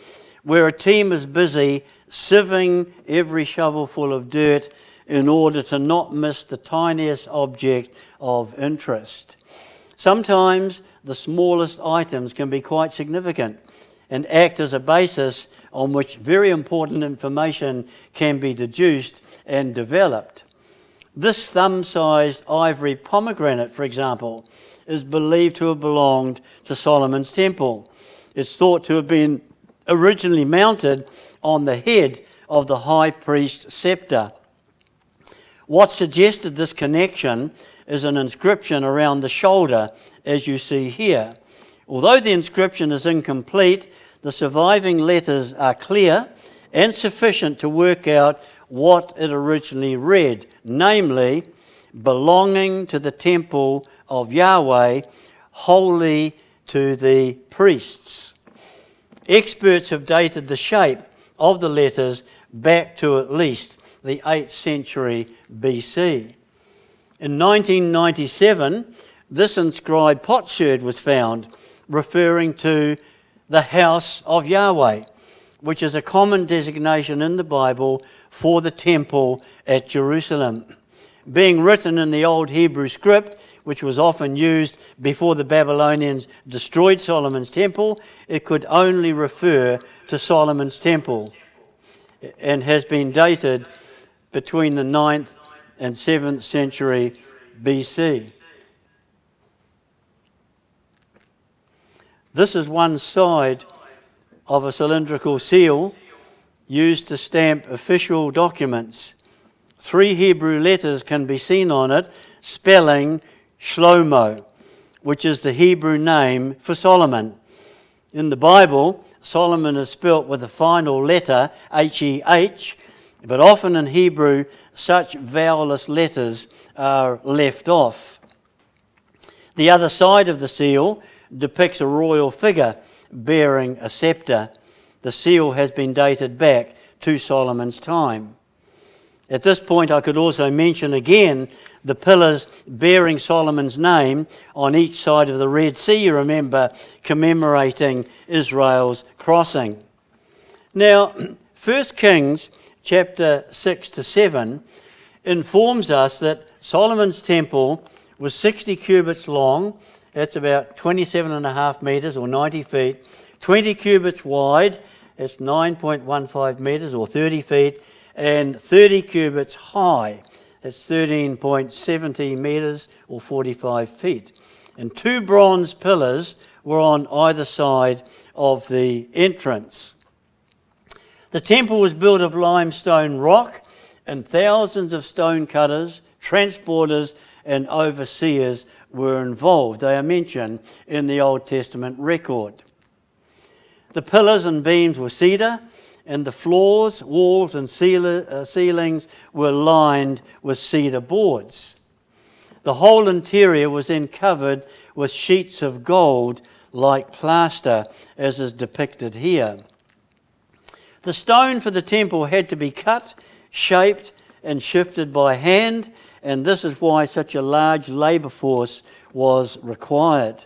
where a team is busy sieving every shovelful of dirt in order to not miss the tiniest object of interest. Sometimes the smallest items can be quite significant and act as a basis on which very important information can be deduced and developed. This thumb-sized ivory pomegranate, for example, is believed to have belonged to Solomon's temple. It's thought to have been originally mounted on the head of the high priest's scepter. What suggested this connection is an inscription around the shoulder, as you see here. Although the inscription is incomplete, the surviving letters are clear and sufficient to work out what it originally read, namely, belonging to the temple of Yahweh, holy to the priests. Experts have dated the shape of the letters back to at least the 8th century BC. In 1997, this inscribed potsherd was found, referring to the house of Yahweh, which is a common designation in the Bible for the temple at Jerusalem. Being written in the Old Hebrew script, which was often used before the Babylonians destroyed Solomon's temple, it could only refer to Solomon's temple and has been dated between the 9th and 7th century BC. This is one side of a cylindrical seal used to stamp official documents. 3 Hebrew letters can be seen on it, spelling Shlomo, which is the Hebrew name for Solomon. In the Bible, Solomon is spelt with the final letter, H-E-H, but often in Hebrew, such vowelless letters are left off. The other side of the seal depicts a royal figure bearing a scepter. The seal has been dated back to Solomon's time. At this point, I could also mention again the pillars bearing Solomon's name on each side of the Red Sea, you remember, commemorating Israel's crossing. Now, 1 Kings chapter 6 to 7 informs us that Solomon's temple was 60 cubits long, that's about 27.5 metres or 90 feet, 20 cubits wide, that's 9.15 metres or 30 feet, and 30 cubits high, that's 13.70 metres or 45 feet. And 2 bronze pillars were on either side of the entrance. The temple was built of limestone rock, and thousands of stone cutters, transporters and overseers were involved. They are mentioned in the Old Testament record. The pillars and beams were cedar, and the floors, walls and ceilings were lined with cedar boards. The whole interior was then covered with sheets of gold like plaster, as is depicted here. The stone for the temple had to be cut, shaped and shifted by hand, and this is why such a large labour force was required.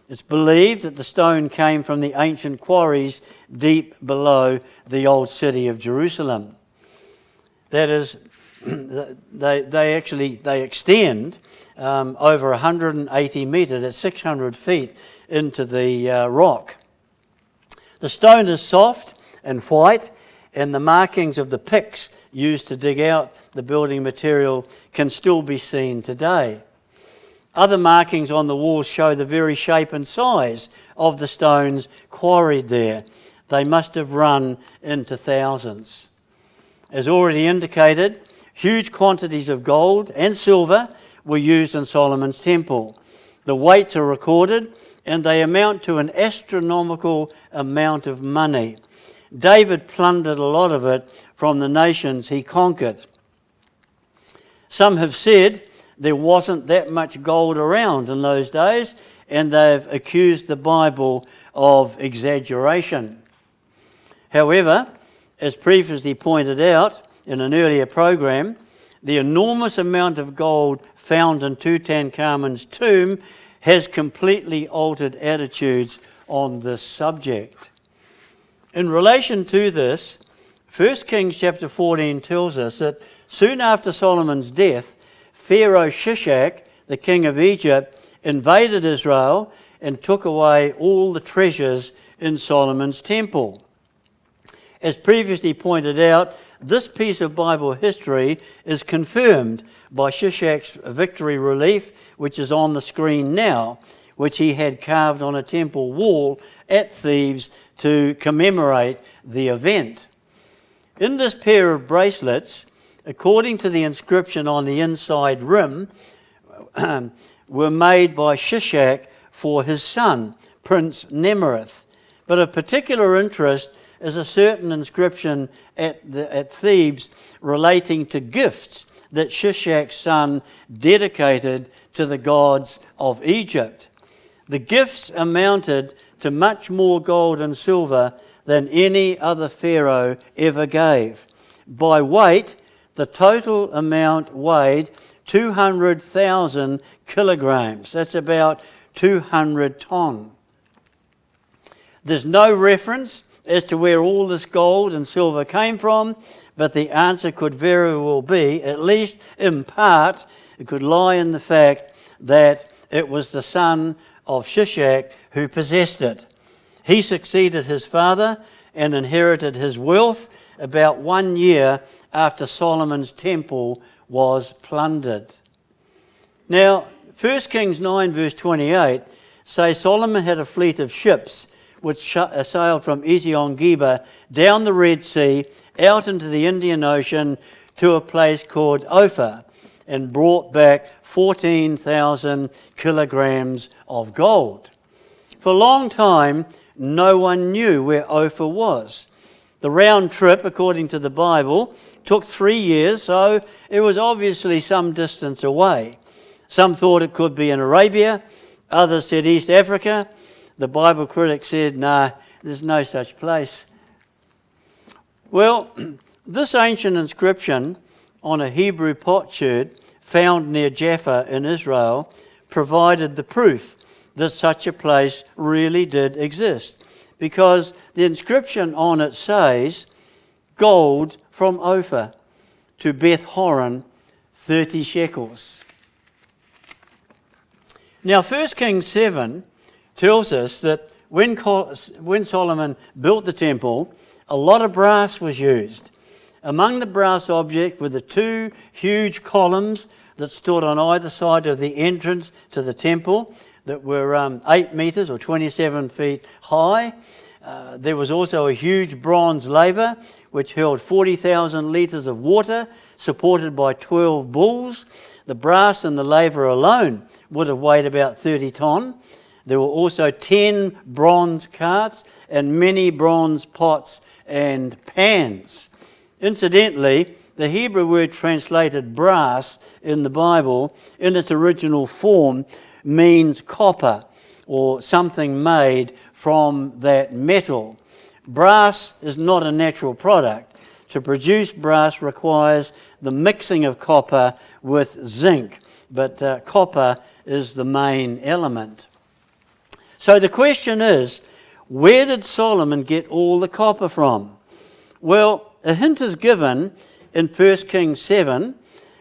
It's believed that the stone came from the ancient quarries deep below the old city of Jerusalem. That is, they extend over 180 metres, that's 600 feet into the rock. The stone is soft and white, and the markings of the picks used to dig out the building material can still be seen today. Other markings on the walls show the very shape and size of the stones quarried there. They must have run into thousands. As already indicated, huge quantities of gold and silver were used in Solomon's temple. The weights are recorded, and they amount to an astronomical amount of money. David plundered a lot of it from the nations he conquered. Some have said there wasn't that much gold around in those days, and they've accused the Bible of exaggeration. However, as previously pointed out in an earlier program, the enormous amount of gold found in Tutankhamun's tomb has completely altered attitudes on this subject. In relation to this, 1 Kings chapter 14 tells us that soon after Solomon's death, Pharaoh Shishak, the king of Egypt, invaded Israel and took away all the treasures in Solomon's temple. As previously pointed out, this piece of Bible history is confirmed by Shishak's victory relief, which is on the screen now, which he had carved on a temple wall at Thebes to commemorate the event. In this pair of bracelets, according to the inscription on the inside rim, were made by Shishak for his son, Prince Nemerith. But of particular interest is a certain inscription at Thebes relating to gifts that Shishak's son dedicated to the gods of Egypt. The gifts amounted to much more gold and silver than any other pharaoh ever gave. By weight, the total amount weighed 200,000 kilograms. That's about 200 tonnes. There's no reference as to where all this gold and silver came from, but the answer could very well be, at least in part, it could lie in the fact that it was the son of Shishak who possessed it. He succeeded his father and inherited his wealth about 1 year after Solomon's temple was plundered. Now, 1 Kings 9 verse 28 says Solomon had a fleet of ships which sailed from Ezion-Geber down the Red Sea out into the Indian Ocean to a place called Ophir, and brought back 14,000 kilograms of gold. For a long time, no one knew where Ophir was. The round trip, according to the Bible, took 3 years, so it was obviously some distance away. Some thought it could be in Arabia, others said East Africa. The Bible critic said, nah, there's no such place. Well, this ancient inscription on a Hebrew potsherd found near Jaffa in Israel provided the proof that such a place really did exist, because the inscription on it says, gold from Ophir to Beth Horon, 30 shekels. Now 1 Kings 7 tells us that when Solomon built the temple, a lot of brass was used. Among the brass objects were the 2 huge columns that stood on either side of the entrance to the temple that were 8 metres or 27 feet high. There was also a huge bronze laver which held 40,000 litres of water supported by 12 bulls. The brass in the laver alone would have weighed about 30 tonne. There were also 10 bronze carts and many bronze pots and pans. Incidentally, the Hebrew word translated brass in the Bible, in its original form, means copper or something made from that metal. Brass is not a natural product. To produce brass requires the mixing of copper with zinc, but copper is the main element. So the question is, where did Solomon get all the copper from? Well, a hint is given in 1 Kings 7,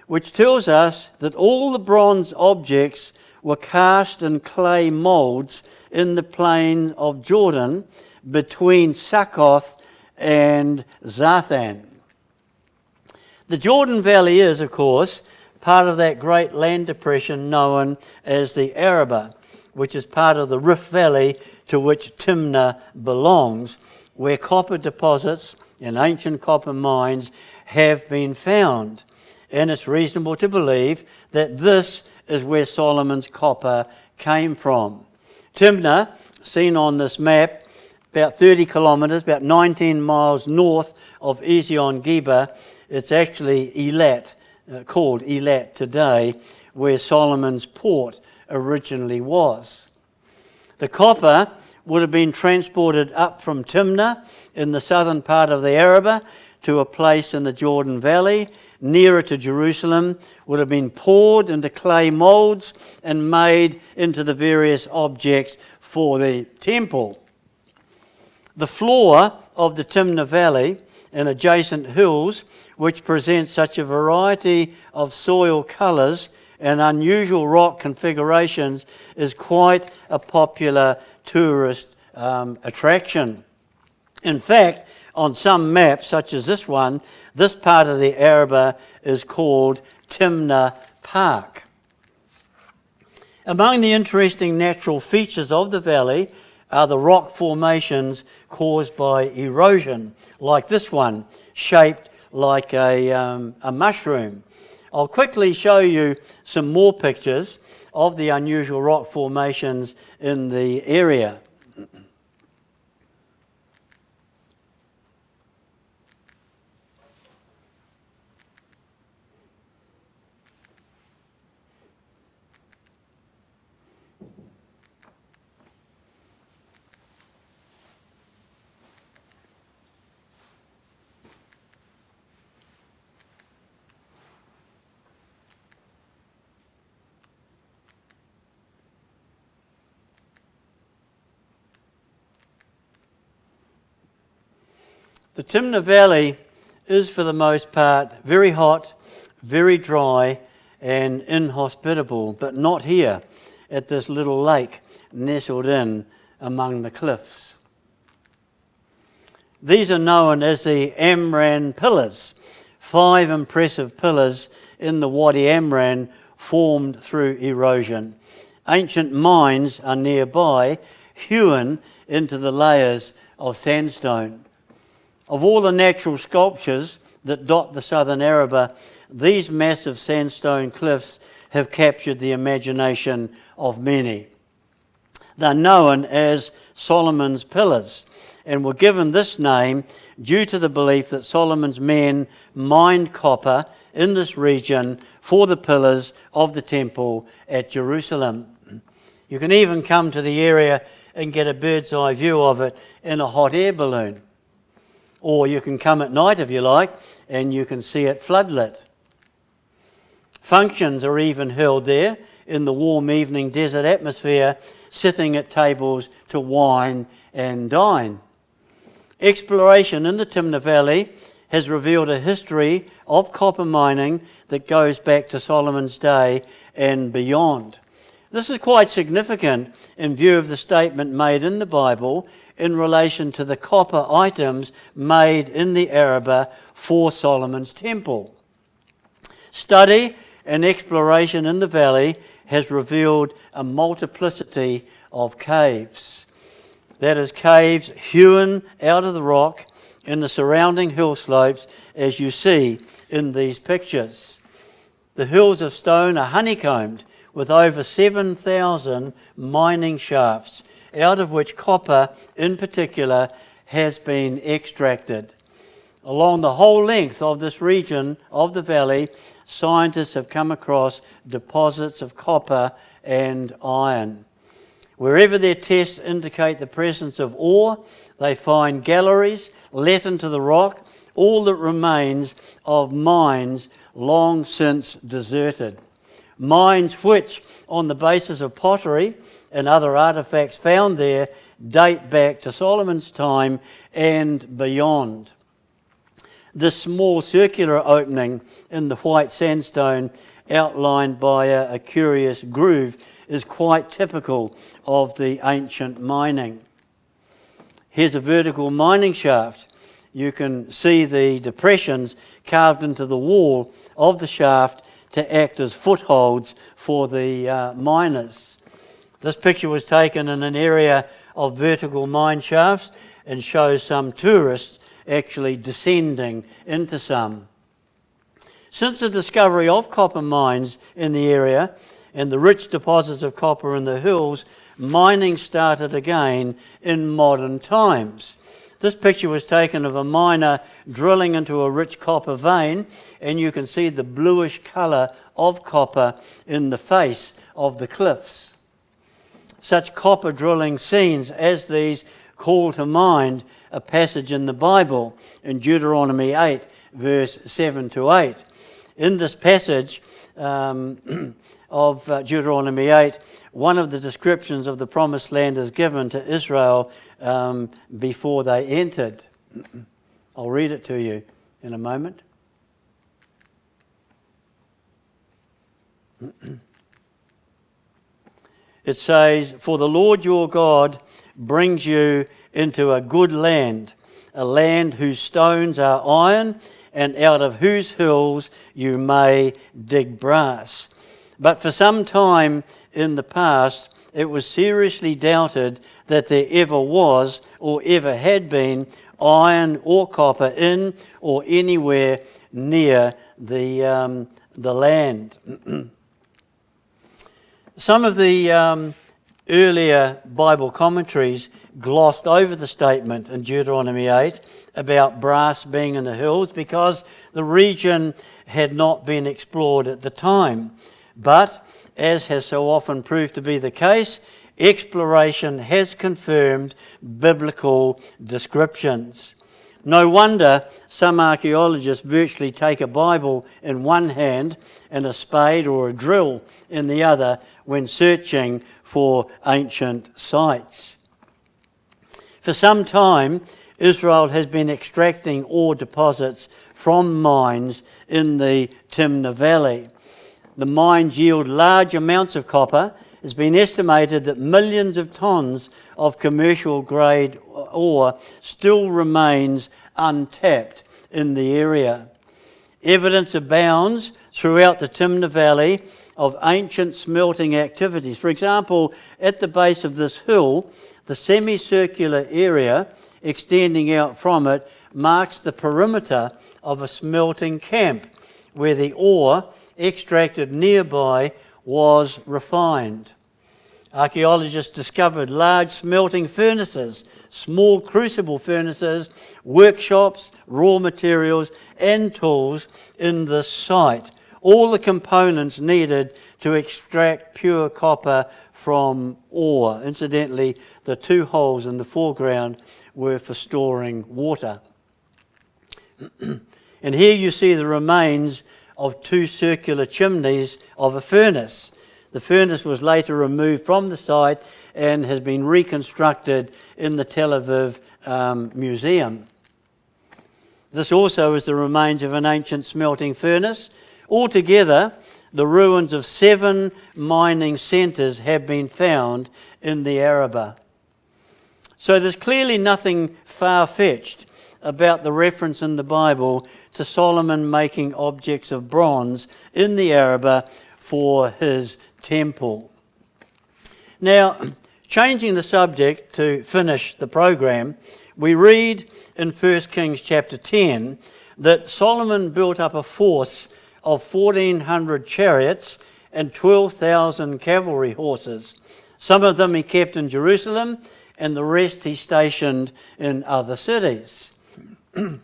which tells us that all the bronze objects were cast in clay moulds in the plain of Jordan between Succoth and Zathan. The Jordan Valley is, of course, part of that great land depression known as the Arabah, which is part of the Rift Valley to which Timnah belongs, where copper deposits and ancient copper mines have been found. And it's reasonable to believe that this is where Solomon's copper came from. Timnah, seen on this map, about 30 kilometres, about 19 miles north of Ezion-Geber. It's actually Elat, called Elat today, where Solomon's port originally was. The copper would have been transported up from Timnah in the southern part of the Arabah to a place in the Jordan Valley nearer to Jerusalem, would have been poured into clay moulds and made into the various objects for the temple. The floor of the Timnah Valley and adjacent hills, which present such a variety of soil colours and unusual rock configurations, is quite a popular tourist attraction. In fact, on some maps, such as this one, this part of the Arabah is called Timnah Park. Among the interesting natural features of the valley are the rock formations caused by erosion, like this one, shaped like a mushroom. I'll quickly show you some more pictures of the unusual rock formations in the area. The Timnah Valley is for the most part very hot, very dry and inhospitable, but not here at this little lake nestled in among the cliffs. These are known as the Amran Pillars, 5 impressive pillars in the Wadi Amran formed through erosion. Ancient mines are nearby, hewn into the layers of sandstone. Of all the natural sculptures that dot the southern Arabah, these massive sandstone cliffs have captured the imagination of many. They're known as Solomon's Pillars and were given this name due to the belief that Solomon's men mined copper in this region for the pillars of the temple at Jerusalem. You can even come to the area and get a bird's eye view of it in a hot air balloon. Or you can come at night if you like, and you can see it floodlit. Functions are even held there in the warm evening desert atmosphere, sitting at tables to wine and dine. Exploration in the Timnah Valley has revealed a history of copper mining that goes back to Solomon's day and beyond. This is quite significant in view of the statement made in the Bible in relation to the copper items made in the Arabah for Solomon's temple. Study and exploration in the valley has revealed a multiplicity of caves. That is, caves hewn out of the rock in the surrounding hill slopes, as you see in these pictures. The hills of stone are honeycombed with over 7,000 mining shafts, out of which copper in particular has been extracted. Along the whole length of this region of the valley, scientists have come across deposits of copper and iron. Wherever their tests indicate the presence of ore, they find galleries let into the rock, all that remains of mines long since deserted. Mines which, on the basis of pottery and other artefacts found there, date back to Solomon's time and beyond. This small circular opening in the white sandstone, outlined by a curious groove, is quite typical of the ancient mining. Here's a vertical mining shaft. You can see the depressions carved into the wall of the shaft to act as footholds for the miners. This picture was taken in an area of vertical mine shafts and shows some tourists actually descending into some. Since the discovery of copper mines in the area and the rich deposits of copper in the hills, mining started again in modern times. This picture was taken of a miner drilling into a rich copper vein, and you can see the bluish colour of copper in the face of the cliffs. Such copper drilling scenes as these call to mind a passage in the Bible in Deuteronomy 8, verse 7 to 8. In this passage of Deuteronomy 8, one of the descriptions of the promised land is given to Israel before they entered. I'll read it to you in a moment. It says, "For the Lord your God brings you into a good land, a land whose stones are iron, and out of whose hills you may dig brass. But for some time in the past, it was seriously doubted that there ever was or ever had been iron or copper in or anywhere near the land." Some of the earlier Bible commentaries glossed over the statement in Deuteronomy 8 about brass being in the hills because the region had not been explored at the time. But, as has so often proved to be the case, exploration has confirmed biblical descriptions. No wonder some archaeologists virtually take a Bible in one hand and a spade or a drill in the other when searching for ancient sites. For some time, Israel has been extracting ore deposits from mines in the Timna Valley. The mines yield large amounts of copper. It's been estimated that millions of tons of commercial grade ore still remains untapped in the area. Evidence abounds throughout the Timna Valley of ancient smelting activities. For example, at the base of this hill, the semicircular area extending out from it marks the perimeter of a smelting camp where the ore extracted nearby was refined. Archaeologists discovered large smelting furnaces, small crucible furnaces, workshops, raw materials and tools in this site. All the components needed to extract pure copper from ore. Incidentally, the two holes in the foreground were for storing water. And here you see the remains of two circular chimneys of a furnace. The furnace was later removed from the site and has been reconstructed in the Tel Aviv Museum. This also is the remains of an ancient smelting furnace. Altogether, the ruins of 7 mining centres have been found in the Arabah. So there's clearly nothing far-fetched about the reference in the Bible to Solomon making objects of bronze in the Arabah for his temple. Now, changing the subject to finish the program, we read in 1 Kings chapter 10 that Solomon built up a force of 1,400 chariots and 12,000 cavalry horses. Some of them he kept in Jerusalem, and the rest he stationed in other cities. 1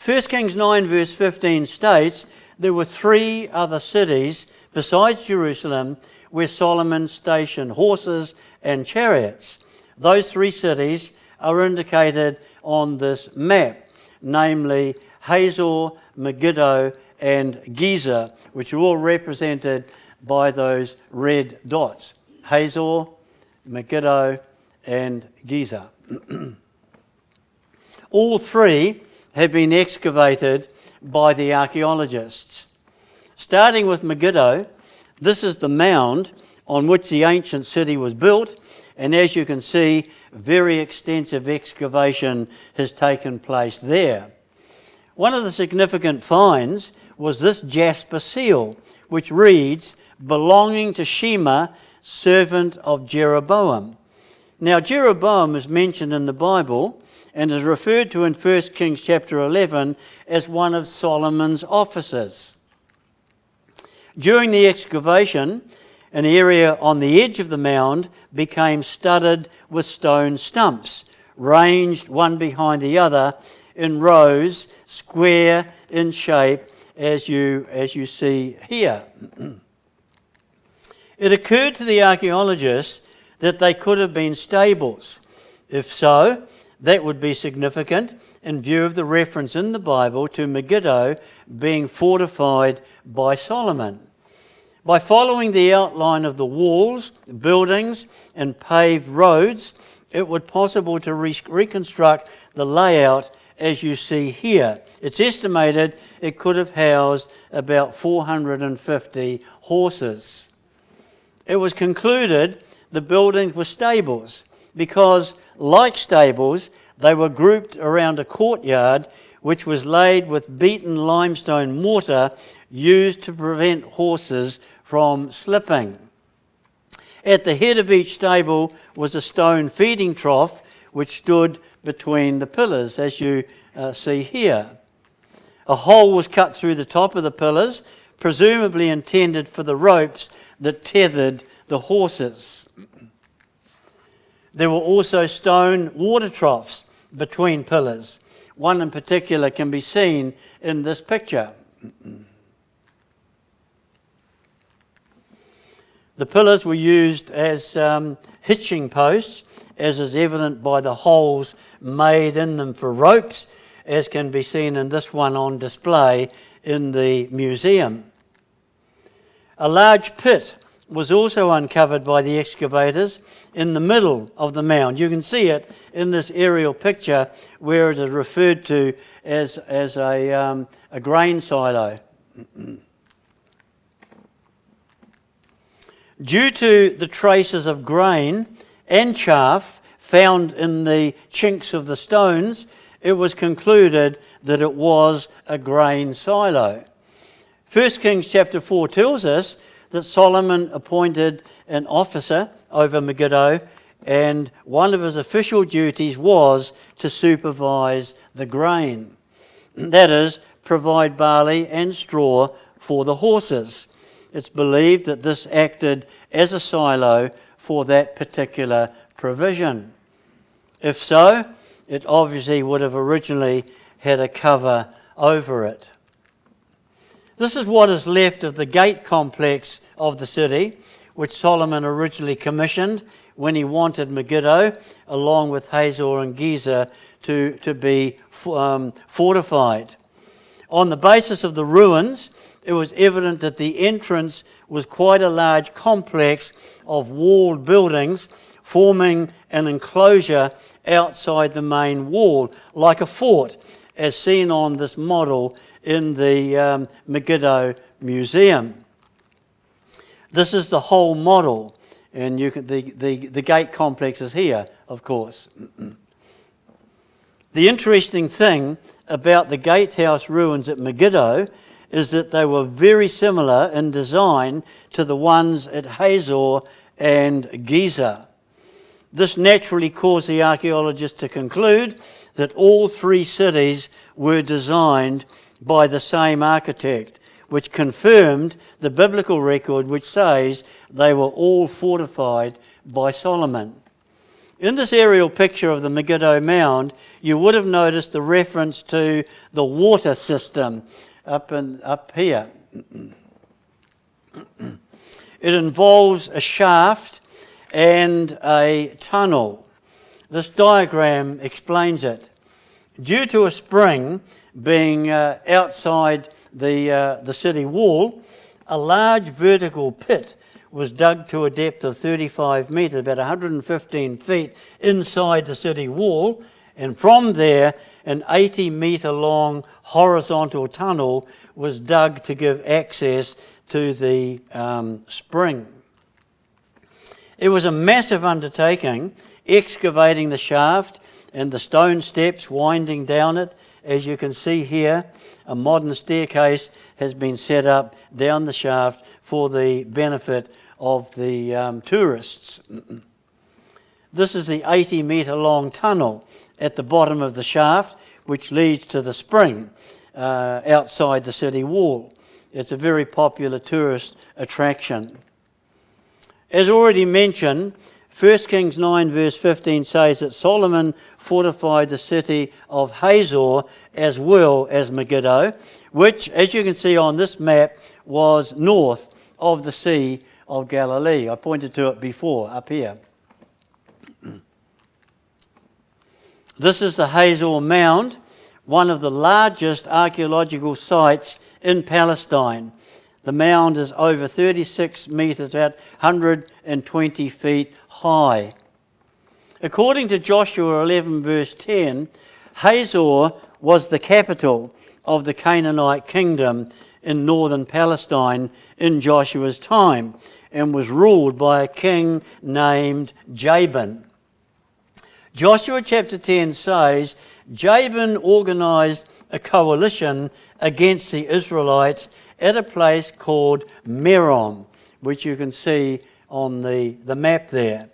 Kings 9 verse 15 states there were 3 other cities besides Jerusalem where Solomon stationed horses and chariots. Those 3 cities are indicated on this map, namely Hazor, Megiddo and Gezer, which are all represented by those red dots. Hazor, Megiddo and Gezer. All 3 have been excavated by the archaeologists. Starting with Megiddo, this is the mound on which the ancient city was built, and as you can see, very extensive excavation has taken place there. One of the significant finds was this jasper seal, which reads, belonging to Shema, servant of Jeroboam. Now, Jeroboam is mentioned in the Bible and is referred to in 1 Kings chapter 11 as one of Solomon's officers. During the excavation, an area on the edge of the mound became studded with stone stumps, ranged one behind the other in rows, square in shape, as you see here. It occurred to the archaeologists that they could have been stables. If so, that would be significant in view of the reference in the Bible to Megiddo being fortified by Solomon. By following the outline of the walls, buildings and paved roads, it was possible to reconstruct the layout as you see here. It's estimated it could have housed about 450 horses. It was concluded the buildings were stables because, like stables, they were grouped around a courtyard which was laid with beaten limestone mortar used to prevent horses from slipping. At the head of each stable was a stone feeding trough which stood between the pillars, as you see here. A hole was cut through the top of the pillars, presumably intended for the ropes that tethered the horses. There were also stone water troughs between pillars. One in particular can be seen in this picture. The pillars were used as hitching posts, as is evident by the holes made in them for ropes, as can be seen in this one on display in the museum. A large pit was also uncovered by the excavators in the middle of the mound. You can see it in this aerial picture where it is referred to as a grain silo. Due to the traces of grain and chaff found in the chinks of the stones, it was concluded that it was a grain silo. 1 Kings chapter 4 tells us that Solomon appointed an officer over Megiddo, and one of his official duties was to supervise the grain. That is, provide barley and straw for the horses. It's believed that this acted as a silo for that particular provision. If so, it obviously would have originally had a cover over it. This is what is left of the gate complex of the city, which Solomon originally commissioned when he wanted Megiddo, along with Hazor and Gezer, to be fortified. On the basis of the ruins, it was evident that the entrance was quite a large complex of walled buildings forming an enclosure outside the main wall, like a fort, as seen on this model in the Megiddo Museum. This is the whole model, and the gate complex is here, of course. The interesting thing about the gatehouse ruins at Megiddo is that they were very similar in design to the ones at Hazor and Gezer. This naturally caused the archaeologists to conclude that all 3 cities were designed by the same architect, which confirmed the biblical record which says they were all fortified by Solomon. In this aerial picture of the Megiddo Mound, you would have noticed the reference to the water system up here. It involves a shaft and a tunnel. This diagram explains it. Due to a spring being outside the city wall, a large vertical pit was dug to a depth of 35 metres, about 115 feet inside the city wall, and from there an 80-metre long horizontal tunnel was dug to give access to the spring. It was a massive undertaking, excavating the shaft and the stone steps winding down it. As you can see here, a modern staircase has been set up down the shaft for the benefit of the tourists. This is the 80-metre long tunnel at the bottom of the shaft, which leads to the spring outside the city wall. It's a very popular tourist attraction. As already mentioned, 1 Kings 9 verse 15 says that Solomon fortified the city of Hazor as well as Megiddo, which, as you can see on this map, was north of the Sea of Galilee. I pointed to it before, up here. This is the Hazor Mound, one of the largest archaeological sites in Palestine. The mound is over 36 metres, about 120 feet high. According to Joshua 11 verse 10, Hazor was the capital of the Canaanite kingdom in northern Palestine in Joshua's time and was ruled by a king named Jabin. Joshua chapter 10 says Jabin organised a coalition against the Israelites at a place called Merom, which you can see on the map there.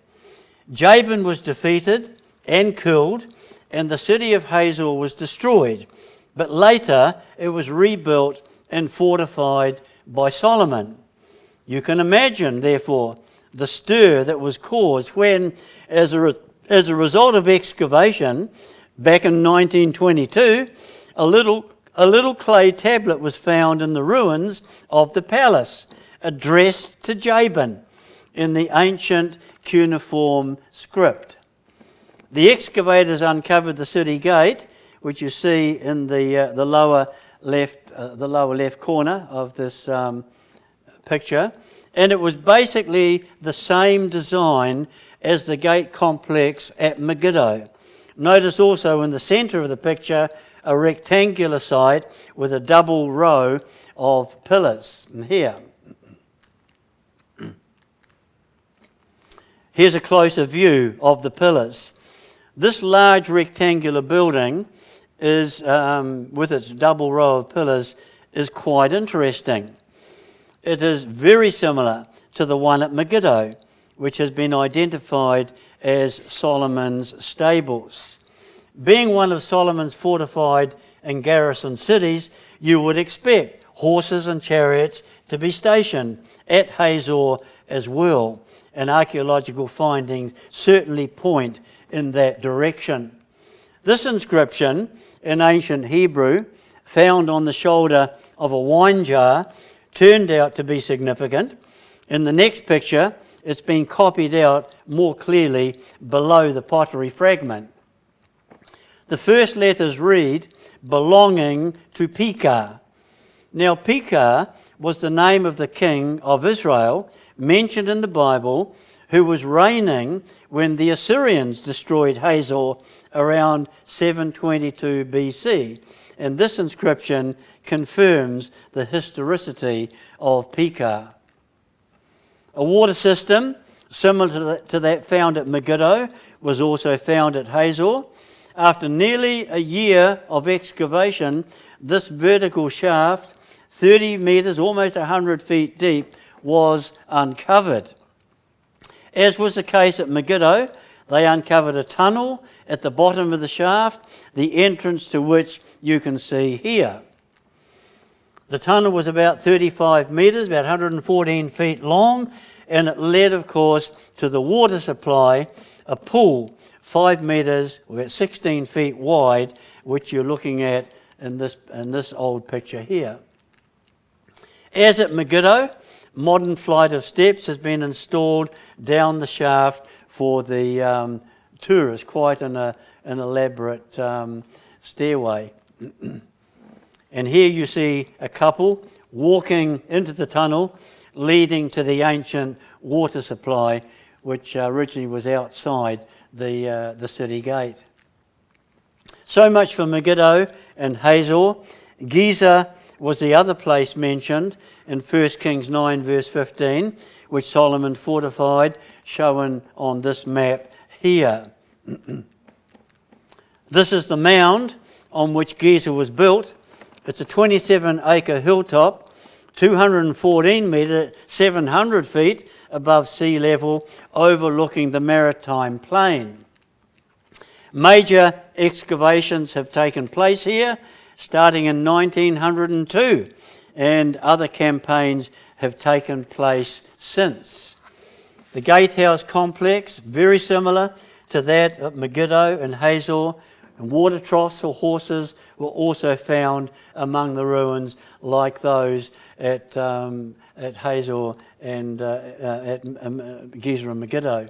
Jabin was defeated and killed, and the city of Hazor was destroyed. But later it was rebuilt and fortified by Solomon. You can imagine, therefore, the stir that was caused when, as a result of excavation, back in 1922, a little clay tablet was found in the ruins of the palace, addressed to Jabin in the ancient cuneiform script. The excavators uncovered the city gate, which you see in the lower left corner of this picture, and it was basically the same design as the gate complex at Megiddo. Notice also in the centre of the picture a rectangular site with a double row of pillars. And here's a closer view of the pillars. This large rectangular building is, with its double row of pillars, is quite interesting. It is very similar to the one at Megiddo, which has been identified as Solomon's stables. Being one of Solomon's fortified and garrisoned cities, you would expect horses and chariots to be stationed at Hazor as well, and archaeological findings certainly point in that direction. This inscription in ancient Hebrew, found on the shoulder of a wine jar, turned out to be significant. In the next picture, it's been copied out more clearly below the pottery fragment. The first letters read, belonging to Pekah. Now, Pekah was the name of the king of Israel, mentioned in the Bible, who was reigning when the Assyrians destroyed Hazor around 722 BC. And this inscription confirms the historicity of Pekah. A water system similar to that found at Megiddo was also found at Hazor. After nearly a year of excavation, this vertical shaft, 30 metres, almost 100 feet deep, was uncovered. As was the case at Megiddo, they uncovered a tunnel at the bottom of the shaft, the entrance to which you can see here. The tunnel was about 35 metres, about 114 feet long, and it led, of course, to the water supply, a pool 5 metres, about 16 feet wide, which you're looking at in this old picture here. As at Megiddo, modern flight of steps has been installed down the shaft for the tourists, quite an elaborate stairway. And here you see a couple walking into the tunnel leading to the ancient water supply, which originally was outside the city gate. So much for Megiddo and Hazor. Giza was the other place mentioned in 1 Kings 9 verse 15, which Solomon fortified, shown on this map here. This is the mound on which Giza was built. It's a 27-acre hilltop, 214 metres, 700 feet above sea level, overlooking the maritime plain. Major excavations have taken place here, starting in 1902, and other campaigns have taken place since. The gatehouse complex, very similar to that at Megiddo and Hazor, and water troughs for horses were also found among the ruins, like those at Hazor and at Giza and Megiddo.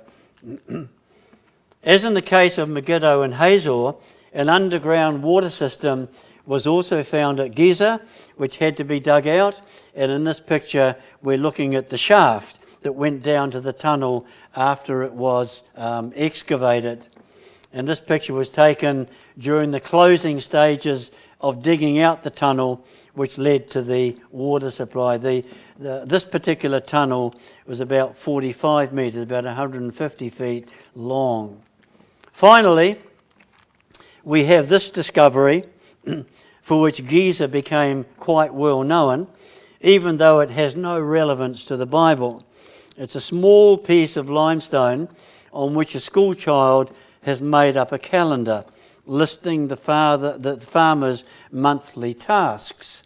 As in the case of Megiddo and Hazor, an underground water system was also found at Giza, which had to be dug out. And in this picture, we're looking at the shaft that went down to the tunnel after it was excavated. And this picture was taken during the closing stages of digging out the tunnel, which led to the water supply. This particular tunnel was about 45 metres, about 150 feet long. Finally, we have this discovery, for which Giza became quite well known, even though it has no relevance to the Bible. It's a small piece of limestone on which a school child has made up a calendar listing the farmer's monthly tasks.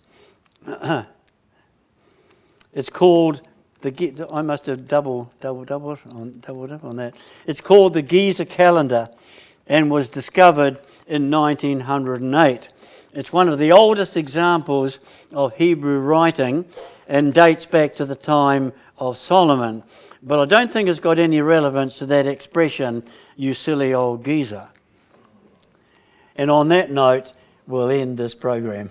It's called I must have doubled on that. It's called the Giza calendar and was discovered in 1908. It's one of the oldest examples of Hebrew writing and dates back to the time of Solomon. But I don't think it's got any relevance to that expression, you silly old Giza. And on that note, we'll end this program.